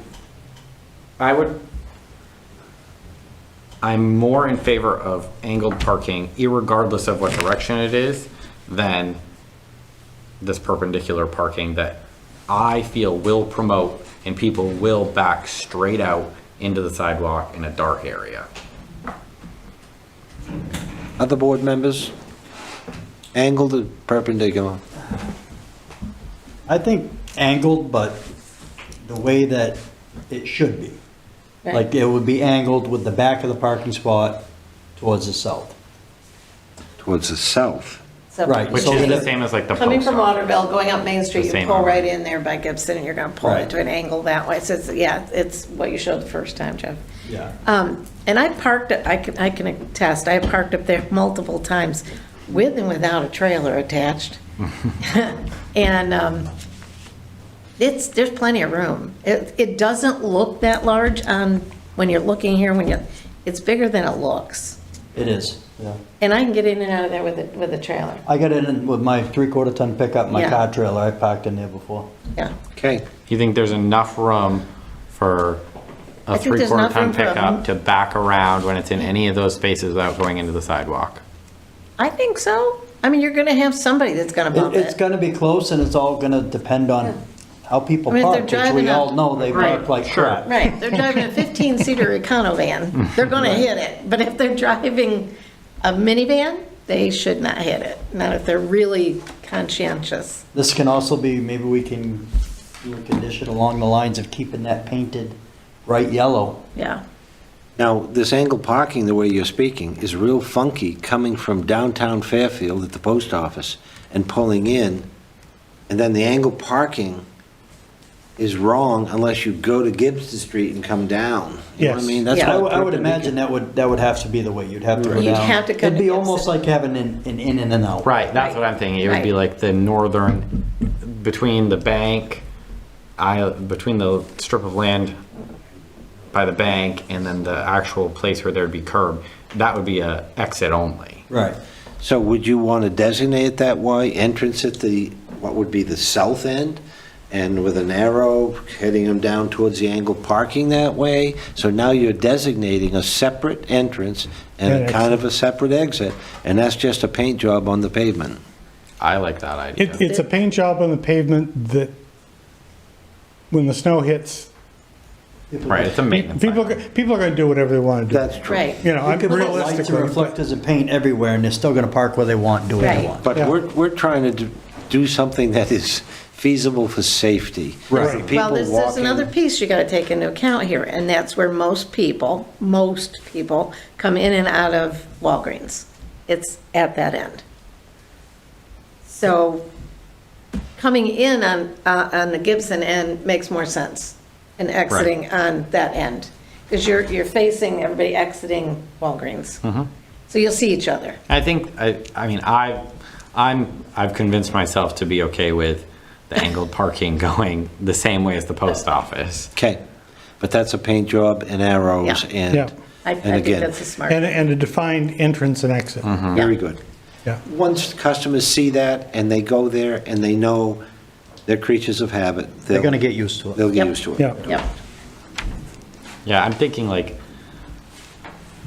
I'm more in favor of angled parking, irregardless of what direction it is, than this perpendicular parking that I feel will promote and people will back straight out into the sidewalk in a dark area. Other board members? Angled or perpendicular? I think angled, but the way that it should be. Right. Like it would be angled with the back of the parking spot towards the south. Towards the south. So Right. Which So is the that- same as like the coming post from office. Waterville, going up Main Street, The you same pull right arrow. in there by Gibson, and you're gonna pull Right. into an angle that way. So it's, yeah, it's what you showed the first time, Jeff. Yeah. And I parked, I can attest, I parked up there multiple times with and without a trailer attached. And there's plenty of room. It doesn't look that large when you're looking here, it's bigger than it looks. It is, yeah. And I can get in and out of there with a trailer, I got in with my 3/4 ton pickup, my Yeah. car trailer, I parked in there before. yeah. Okay, You think there's enough room for I a think there's 3/4 enough ton room for a- pickup to back around when it's in any of those spaces without going into the sidewalk? I think so. I mean, you're gonna have somebody that's gonna bump It's it. gonna be close and it's all gonna depend on how people I mean, if they're park, which driving we a- all know they Right, park like sure. crap. Right, they're driving a 15-seater Econo van, they're gonna hit it. But if they're driving a minivan, they should not hit it, not if they're really conscientious. This can also be, maybe we can do a condition along the lines of keeping that painted bright yellow. Yeah, now, this angled parking, the way you're speaking, is real funky coming from downtown Fairfield at the post office and pulling in, and then the angled parking is wrong unless you go to Gibson Street and come down. You know what I Yes. mean? That's Yeah. why I would imagine that would have to be the way, you'd have to go down. You'd have to cut It'd be to almost Gibson. like having an in and an out. Right, that's Right. what I'm thinking. It would be Right. like the northern, between the bank, between the strip of land by the bank and then the actual place where there'd be curb, that would be a exit only. Right. So would you want to designate it that way, entrance at the what would be the south end, and with an arrow heading them down towards the angled parking that way. So now you're designating a separate entrance and And a kind of a separate exit, and that's just a paint job on the pavement. I like that idea. It's a paint job on the pavement that, when the snow hits, Right, it's a maintenance. people item. are going to do whatever they want to do. That's true. Right. You know, I'm Lights and realistically, reflectors and paint everywhere, and they're still gonna park where they want, do what they Right. want. But Yeah. we're trying to do something that is feasible for safety. Right. For Well, people there's walking. another piece you gotta take into account here, and that's where most people come in and out of Walgreens. It's at that end. So coming in on the Gibson end makes more sense and exiting on that end. Because you're facing everybody exiting Walgreens. So you'll see each other. I think, I mean, I've convinced myself to be okay with the angled parking going the same way as the post office. Okay, but that's a paint job and arrows Yeah. and, Yeah. I and think again, that's a smart. and a defined entrance and exit. very good. Yeah. Once customers see that and they go there and they know they're creatures of habit, They're gonna get used to it. they'll get Yep. used to it. Yeah. Yep. Yeah, I'm thinking like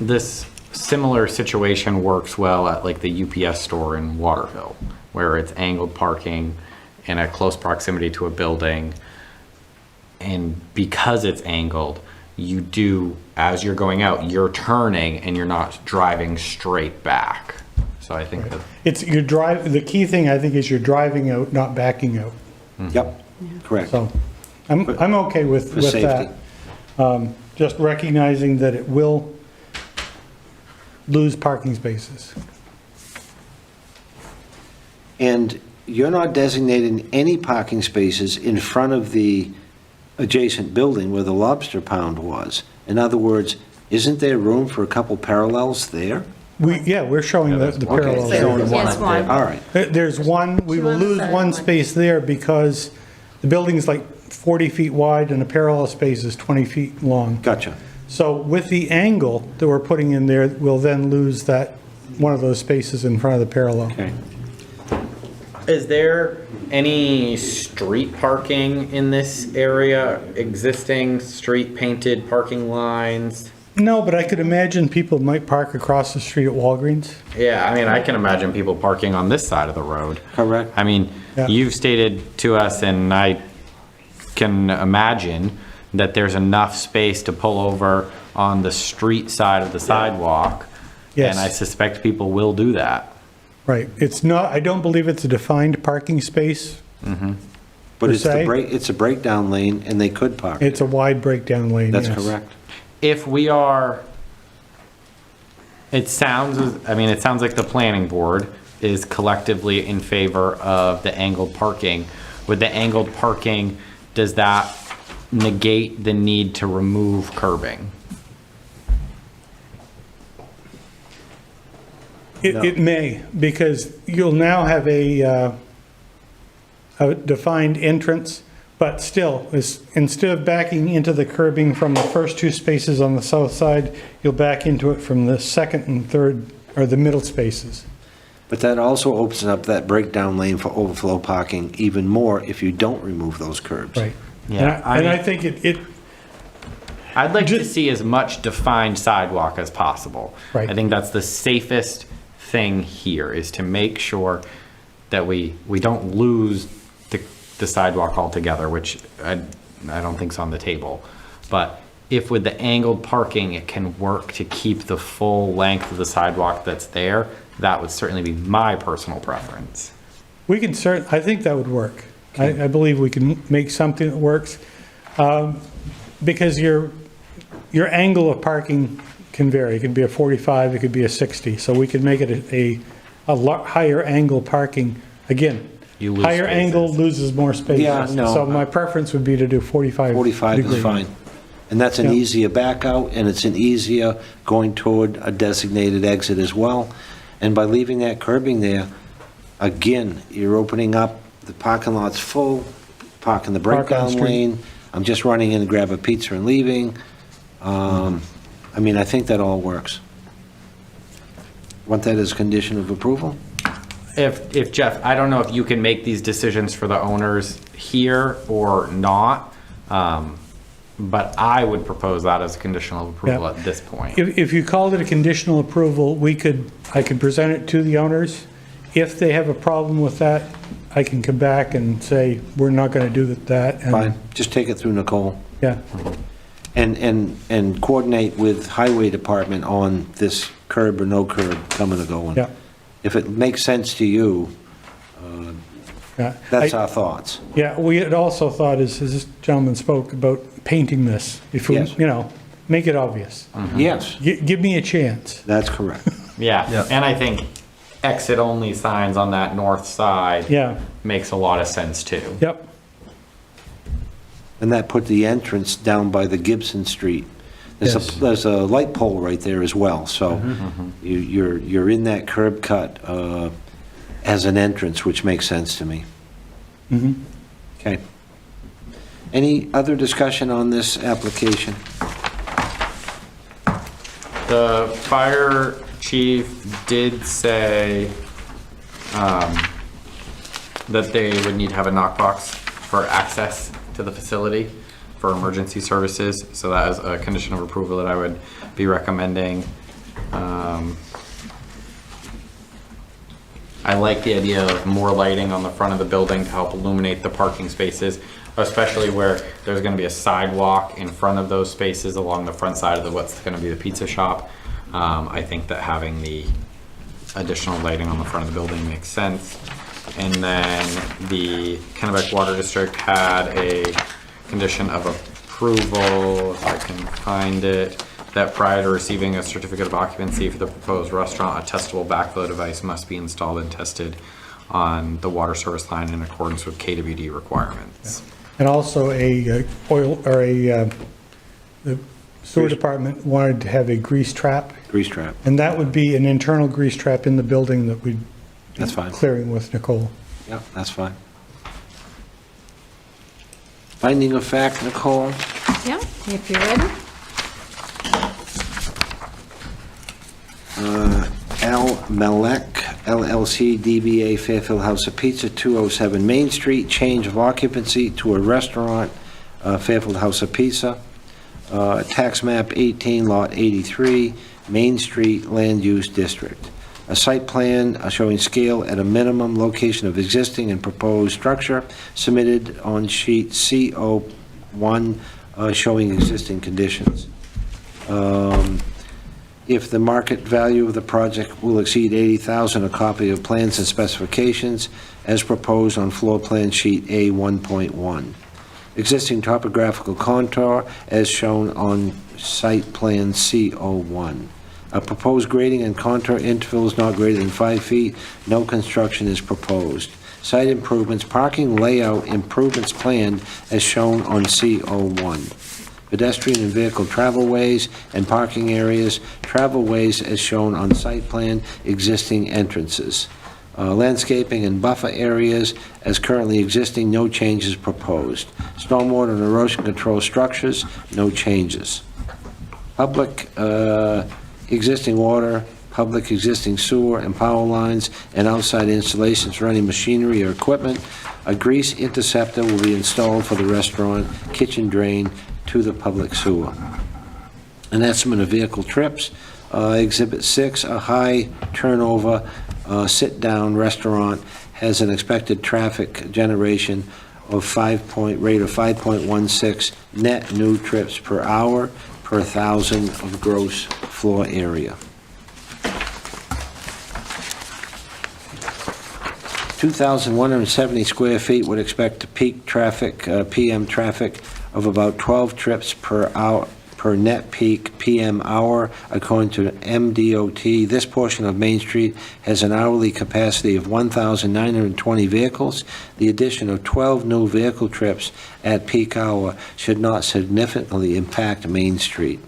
this similar situation works well at like the UPS store in Waterville, where it's angled parking in a close proximity to a building. And because it's angled, you do, as you're going out, you're turning and you're not driving straight back. So I think that, The key thing, I think, is you're driving out, not backing out. Yep, correct. So I'm okay with For that. safety. Just recognizing that it will lose parking spaces. And you're not designating any parking spaces in front of the adjacent building where the Lobster Pound was. In other words, isn't there room for a couple parallels there? We're showing the that's one. parallels. Okay, there. so- Yes, one. All right, There's one, we Two will on the lose side, one one. space there because the building's like 40 feet wide and the parallel space is 20 feet long. gotcha. So with the angle that we're putting in there, we'll then lose that, one of those spaces in front of the parallel. Okay. is there any street parking in this area? Existing street painted parking lines? No, but I could imagine people might park across the street at Walgreens. Yeah, I mean, I can imagine people parking on this side of the road. Correct. I mean, Yeah. you've stated to us, and I can imagine that there's enough space to pull over on the street side of the sidewalk. Yes. And I suspect people will do that. Right. It's not, I don't believe it's a defined parking space. But Per it's the se? it's a breakdown lane and they could park. It's a wide breakdown lane, That's yes. correct. If we are, it sounds like the planning board is collectively in favor of the angled parking. With the angled parking, does that negate the need to remove curbing? It may, because you'll now have a defined entrance, but still, instead of backing into the curbing from the first two spaces on the south side, you'll back into it from the second and third, or the middle spaces. But that also opens up that breakdown lane for overflow parking even more if you don't remove those curbs. Right. Yeah, And I think I'd like to Just- see as much defined sidewalk as possible. Right. I think that's the safest thing here, is to make sure that we don't lose the sidewalk altogether, which I don't think's on the table. But if with the angled parking, it can work to keep the full length of the sidewalk that's there, that would certainly be my personal preference. we can I think that would work. I believe we can make something that works. Because your angle of parking can vary. It can be a 45, it could be a 60. So we could make it a lot higher angle parking. Again, You lose higher spaces. angle loses more spaces. Yeah, no. So my preference would be to do 45 45 is degree. fine. And that's an Yeah. easier back out, and it's an easier going toward a designated exit as well. And by leaving that curbing there, again, you're opening up, the parking lot's full, parking the Park on the breakdown street. lane. I'm just running in to grab a pizza and leaving. I mean, I think that all works. Want that as condition of approval? if Jeff, I don't know if you can make these decisions for the owners here or not, but I would propose that as a conditional approval Yeah. at this point. If you called it a conditional approval, I could present it to the owners. If they have a problem with that, I can come back and say, we're not going to do that. and- Fine, just take it through Nicole. Yeah, And coordinate with Highway Department on this curb or no curb coming or going. yeah, If it makes sense to you, yeah. that's I- our thoughts. Yeah, we had also thought, as this gentleman spoke, about painting this. If we, Yes. make it obvious. Yes, Give me a chance. that's correct. Yeah, Yeah. and I think exit-only signs on that north side Yeah, makes a lot of sense too. yep, And that put the entrance down by the Gibson Street. Yes. There's a light pole right there as well, so you're in that curb cut as an entrance, which makes sense to me. Okay. Any other discussion on this application? The fire chief did say that they would need to have a knockbox for access to the facility for emergency services, so that is a condition of approval that I would be recommending. I like the idea of more lighting on the front of the building to help illuminate the parking spaces, especially where there's gonna be a sidewalk in front of those spaces along the front side of what's gonna be the pizza shop. I think that having the additional lighting on the front of the building makes sense. And then the Kennebec Water District had a condition of approval, if I can find it, that prior to receiving a certificate of occupancy for the proposed restaurant, a testable backflow device must be installed and tested on the water service line in accordance with KWD requirements. and also the sewer department wanted to have a grease trap, Grease trap, and that would be an internal grease trap in the building that we'd be that's fine. clearing with Nicole. Yeah, that's fine. Finding of fact, Nicole? Yeah, if you're ready. Al Melek LLC DBA Fairfield House of Pizza, 207 Main Street, change of occupancy to a restaurant, Fairfield House of Pizza, tax map 18, lot 83, Main Street Land Use District. A site plan showing scale at a minimum, location of existing and proposed structure submitted on sheet CO1 showing existing conditions. If the market value of the project will exceed $80,000, a copy of plans and specifications as proposed on floor plan sheet A1.1. Existing topographical contour as shown on site plan CO1. A proposed grading and contour intervals not greater than 5 feet. No construction is proposed. Site improvements, parking layout improvements planned as shown on CO1. Pedestrian and vehicle travelways and parking areas, travelways as shown on site plan, existing entrances. Landscaping and buffer areas as currently existing, no changes proposed. Stormwater and erosion control structures, no changes. Public existing water, public existing sewer and power lines, and outside installations for any machinery or equipment. A grease interceptor will be installed for the restaurant, kitchen drain to the public sewer. An estimate of vehicle trips. Exhibit 6, a high turnover sit-down restaurant has an expected traffic generation of rate of 5.16 net new trips per hour per 1,000 of gross floor area. 2,170 square feet would expect to peak traffic, PM traffic of about 12 trips per hour, per net peak PM hour, according to MDOT. This portion of Main Street has an hourly capacity of 1,920 vehicles. The addition of 12 new vehicle trips at peak hour should not significantly impact Main Street.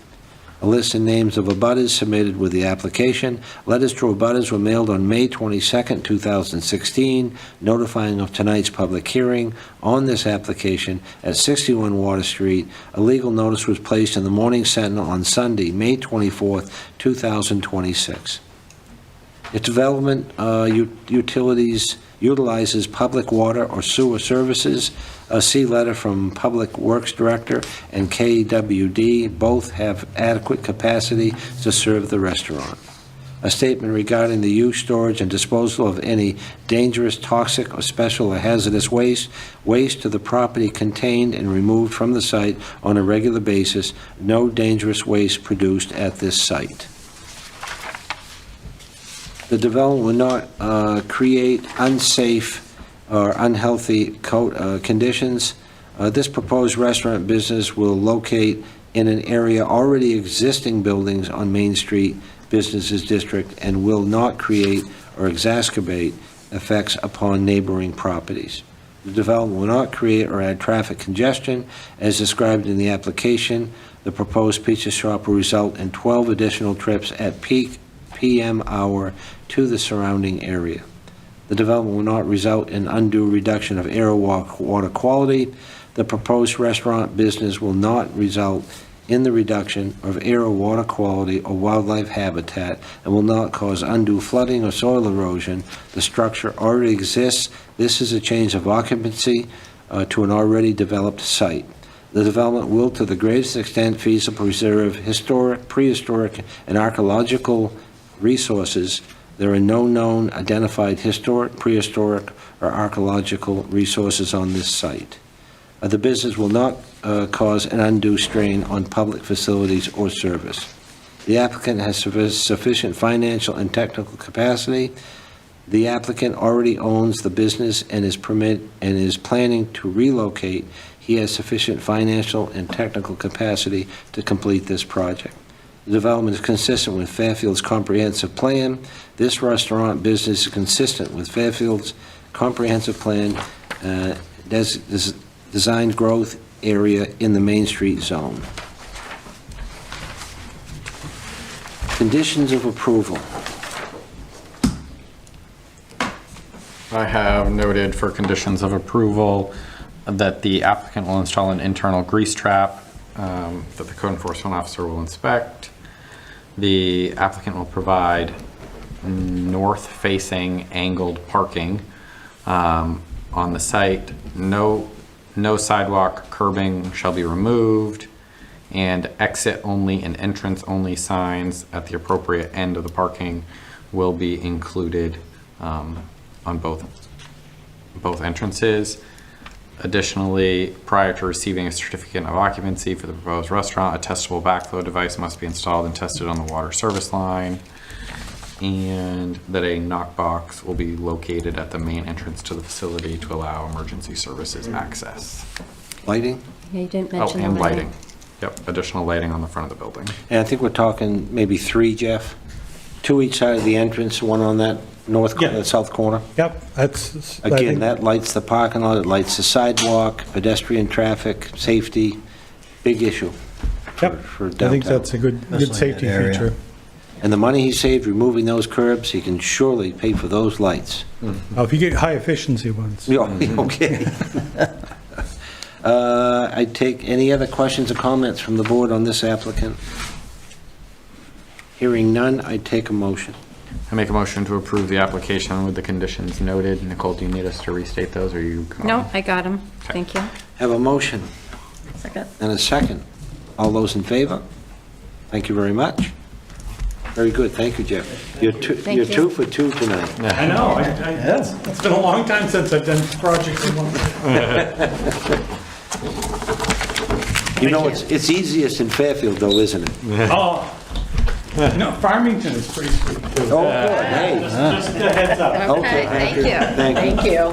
A list and names of abutters submitted with the application. Letters to abutters were mailed on May 22nd, 2016, notifying of tonight's public hearing on this application at 61 Water Street. A legal notice was placed in the Morning Sentinel on Sunday, May 24th, 2026. Its development utilities utilizes public water or sewer services. See letter from Public Works Director and KWD. Both have adequate capacity to serve the restaurant. A statement regarding the use, storage, and disposal of any dangerous, toxic, or special or hazardous waste to the property contained and removed from the site on a regular basis. No dangerous waste produced at this site. The development will not create unsafe or unhealthy conditions. This proposed restaurant business will locate in an area already existing buildings on Main Street Businesses District and will not create or exacerbate effects upon neighboring properties. The development will not create or add traffic congestion as described in the application. The proposed pizza shop will result in 12 additional trips at peak PM hour to the surrounding area. The development will not result in undue reduction of air or water quality. The proposed restaurant business will not result in the reduction of air or water quality or wildlife habitat and will not cause undue flooding or soil erosion. The structure already exists. This is a change of occupancy to an already developed site. The development will, to the greatest extent feasible, preserve historic, prehistoric, and archaeological resources. There are no known identified historic, prehistoric, or archaeological resources on this site. The business will not cause an undue strain on public facilities or service. The applicant has sufficient financial and technical capacity. The applicant already owns the business and is planning to relocate. He has sufficient financial and technical capacity to complete this project. The development is consistent with Fairfield's comprehensive plan. This restaurant business is consistent with Fairfield's comprehensive plan, designed growth area in the Main Street zone. Conditions of approval. I have noted for conditions of approval that the applicant will install an internal grease trap that the code enforcement officer will inspect. The applicant will provide north-facing angled parking on the site. No sidewalk curbing shall be removed, and exit-only and entrance-only signs at the appropriate end of the parking will be included on both entrances. Additionally, prior to receiving a certificate of occupancy for the proposed restaurant, a testable backflow device must be installed and tested on the water service line, and that a knock box will be located at the main entrance to the facility to allow emergency services access. Lighting? Yeah, you didn't Oh, mention the and lighting. lighting. Yep, additional lighting on the front of the building. And I think we're talking maybe 3, Jeff? 2 each side of the entrance, one on that north corner, Yeah. south corner? Yep, that's. I Again, think- that lights the parking lot, it lights the sidewalk, pedestrian traffic, safety, big issue. Yep, for I think downtown. that's a good Especially in safety that area. feature. And the money he saved removing those curbs, he can surely pay for those lights. Oh, if you get high efficiency ones. Yeah, okay. I take any other questions or comments from the board on this applicant? Hearing none, I take a motion. I make a motion to approve the application with the conditions noted. Nicole, do you need us to restate those, or you? No, I got him. Thank you. Have a motion Second. and a second. All those in favor? Thank you very much. Very good, thank you, Jeff. You're Thank you're you. 2 for 2 tonight. I know, it's been a long time since I've done projects in one. You know, it's easiest in Fairfield though, isn't it? Oh, no, Farmington is pretty sweet too. Oh, good, hey. Just a heads up. Okay, thank you. Thank you. Thank you.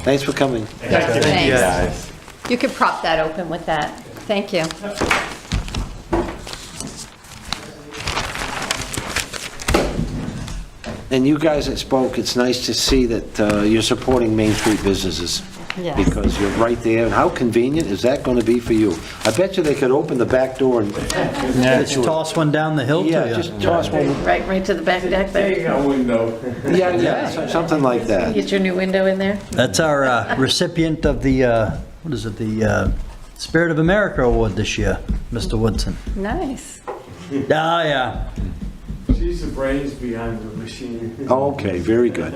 Thanks for coming. Thanks. You could prop that open with that. Thank you. And you guys that spoke, it's nice to see that you're supporting Main Street businesses. Yes. Because you're right there, and how convenient is that going to be for you? I bet you they could open the back door and... Just toss one down the hill to you. Yeah, just toss one, Right to the back deck there. yeah, something like that. Get your new window in there. That's our recipient of the, what is it, the Spirit of America Award this year, Mr. Woodson. Nice. Ah, yeah. He's the brains behind the machine. Okay, very good.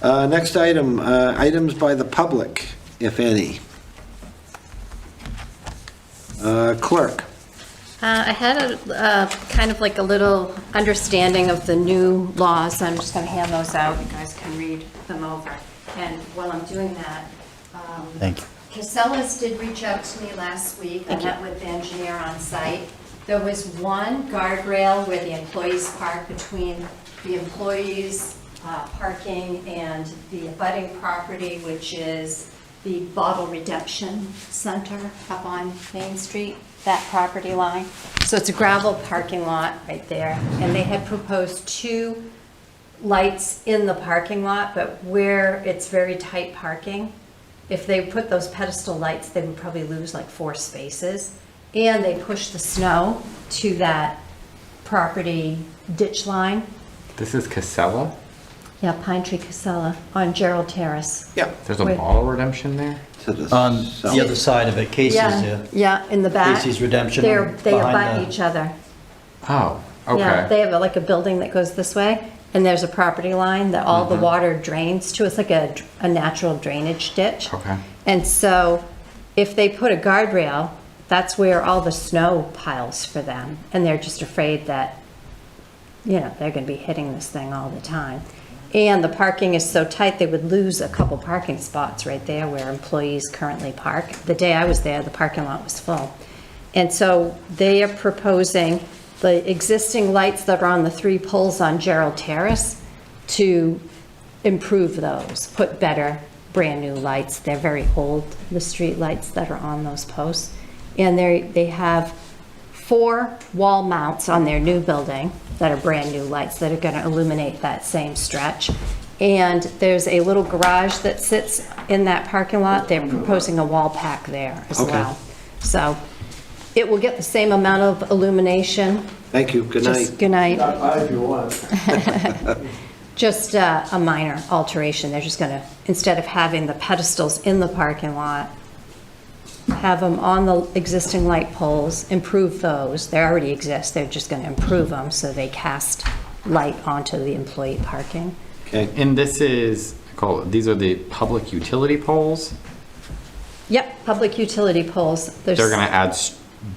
Next item, items by the public, if any. Clerk. I had a kind of like a little understanding of the new laws. I'm just going to hand those out. You guys can read them over. And while I'm doing that, Thank you. Casellas did reach out to me last week. I met with the engineer on site. There was one guardrail where the employees park between the employees' parking and the abutting property, which is the Bottle Redemption Center up on Main Street, that property line. So it's a gravel parking lot right there. And they had proposed 2 lights in the parking lot, but where it's very tight parking, if they put those pedestal lights, they would probably lose like 4 spaces. And they push the snow to that property ditch line. This is Casella? Yeah, Pine Tree Casella on Gerald Terrace. Yeah. There's a Wait. bottle redemption there? To the On south. the other side of it, Casey's, Yeah, yeah, in the back. Casey's Redemption They behind abut the- each other. Oh, Yeah, okay. they have like a building that goes this way, and there's a property line that all the water drains to. It's like a natural drainage ditch. Okay. And so if they put a guardrail, that's where all the snow piles for them. And they're just afraid that, you know, they're going to be hitting this thing all the time. And the parking is so tight, they would lose a couple parking spots right there where employees currently park. The day I was there, the parking lot was full. And so they are proposing the existing lights that are on the 3 poles on Gerald Terrace to improve those, put better, brand-new lights. They're very old, the street lights that are on those posts. And they have 4 wall mounts on their new building that are brand-new lights that are going to illuminate that same stretch. And there's a little garage that sits in that parking lot. They're proposing a wall pack there as Okay. well. So it will get the same amount of illumination. Thank you, good night. Just, good night. Stop by if you want. Just a minor alteration. They're just going to, instead of having the pedestals in the parking lot, have them on the existing light poles, improve those. They already exist. They're just going to improve them so they cast light onto the employee parking. Okay, And this is, these are the public utility poles? Yep, public utility poles. There's They're gonna add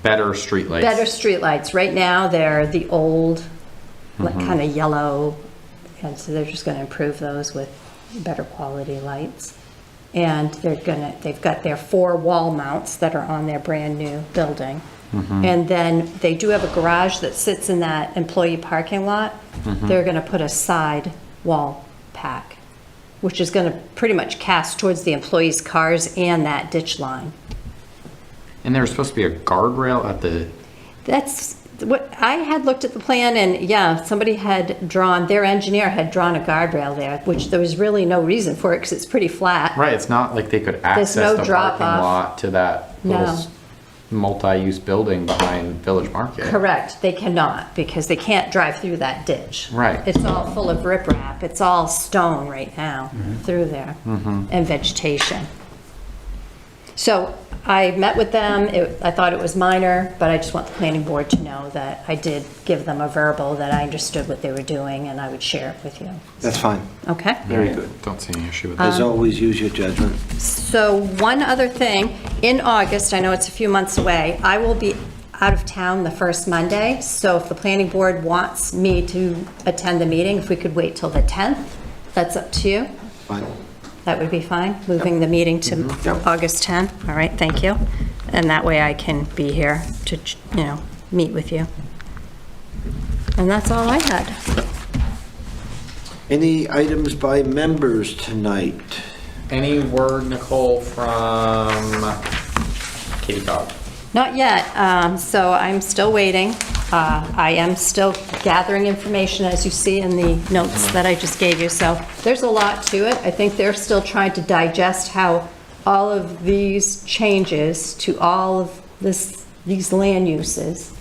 better streetlights? better streetlights. Right now, they're the old, like kind of yellow, and so they're just going to improve those with better quality lights. And they've got their 4 wall mounts that are on their brand-new building. And then they do have a garage that sits in that employee parking lot. They're going to put a side wall pack, which is going to pretty much cast towards the employees' cars and that ditch line. And there's supposed to be a guardrail at the, That's what, I had looked at the plan and yeah, somebody had drawn, their engineer had drawn a guardrail there, which there was really no reason for it because it's pretty flat. right, it's not like they could access no the drop parking off. lot to that little No. multi-use building behind Village Market. Correct, they cannot because they can't drive through that ditch. Right. It's all full of riprap, it's all stone right now through there and vegetation. So I met with them, I thought it was minor, but I just want the planning board to know that I did give them a verbal that I understood what they were doing and I would share it with you. that's fine. Okay? Very good. Don't see any issue with that. As always, use your judgment. So one other thing, in August, I know it's a few months away, I will be out of town the first Monday, so if the planning board wants me to attend the meeting, if we could wait till the 10th, that's up to you. Fine. That would be fine, moving the meeting to Yep. August 10. All right, thank you. And that way I can be here to, meet with you. And that's all I had. Any items by members tonight? Any word, Nicole, from Katie Cobb? Not yet, so I'm still waiting. I am still gathering information, as you see in the notes that I just gave you, so there's a lot to it. I think they're still trying to digest how all of these changes to all of these land uses,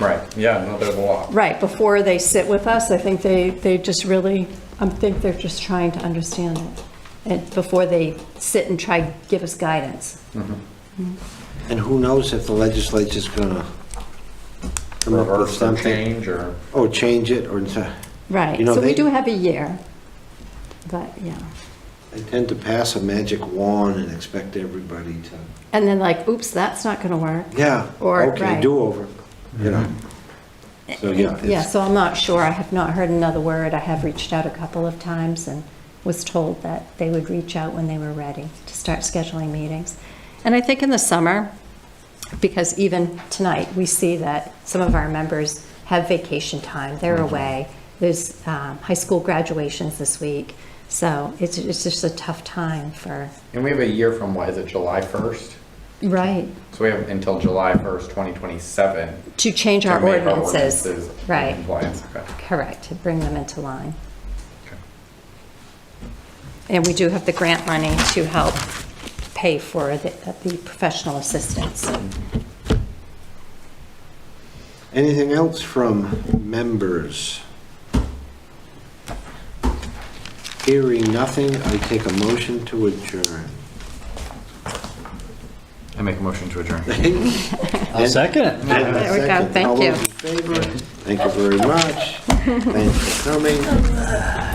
Right, yeah, no, there's a lot. right, before they sit with us, I think they just really, I think they're just trying to understand it, and before they sit and try to give us guidance. And who knows if the legislature's gonna come up with reverse or something. change, or? Or change it, or, Right, You know, so we they- do have a year, but, yeah. they tend to pass a magic wand and expect everybody to, And then like, oops, that's not gonna work. yeah, Or- okay, right. do-over, you know. So, yeah. Yeah, it's- so I'm not sure, I have not heard another word. I have reached out a couple of times and was told that they would reach out when they were ready to start scheduling meetings. And I think in the summer, because even tonight, we see that some of our members have vacation time, they're away. There's high school graduations this week, so it's just a tough time for, And we have a year from, what, is it July 1st? right, So we have until July 1st, 2027. to change our to make ordinances. in Right, Compliance, okay. correct, to bring them into line. Okay. And we do have the grant money to help pay for the professional assistance. Anything else from members? Hearing nothing, I take a motion to adjourn. I make a motion to adjourn. I'll second it. There we go. Second. Thank All you. those in favor? Thank you very much. Thanks for coming.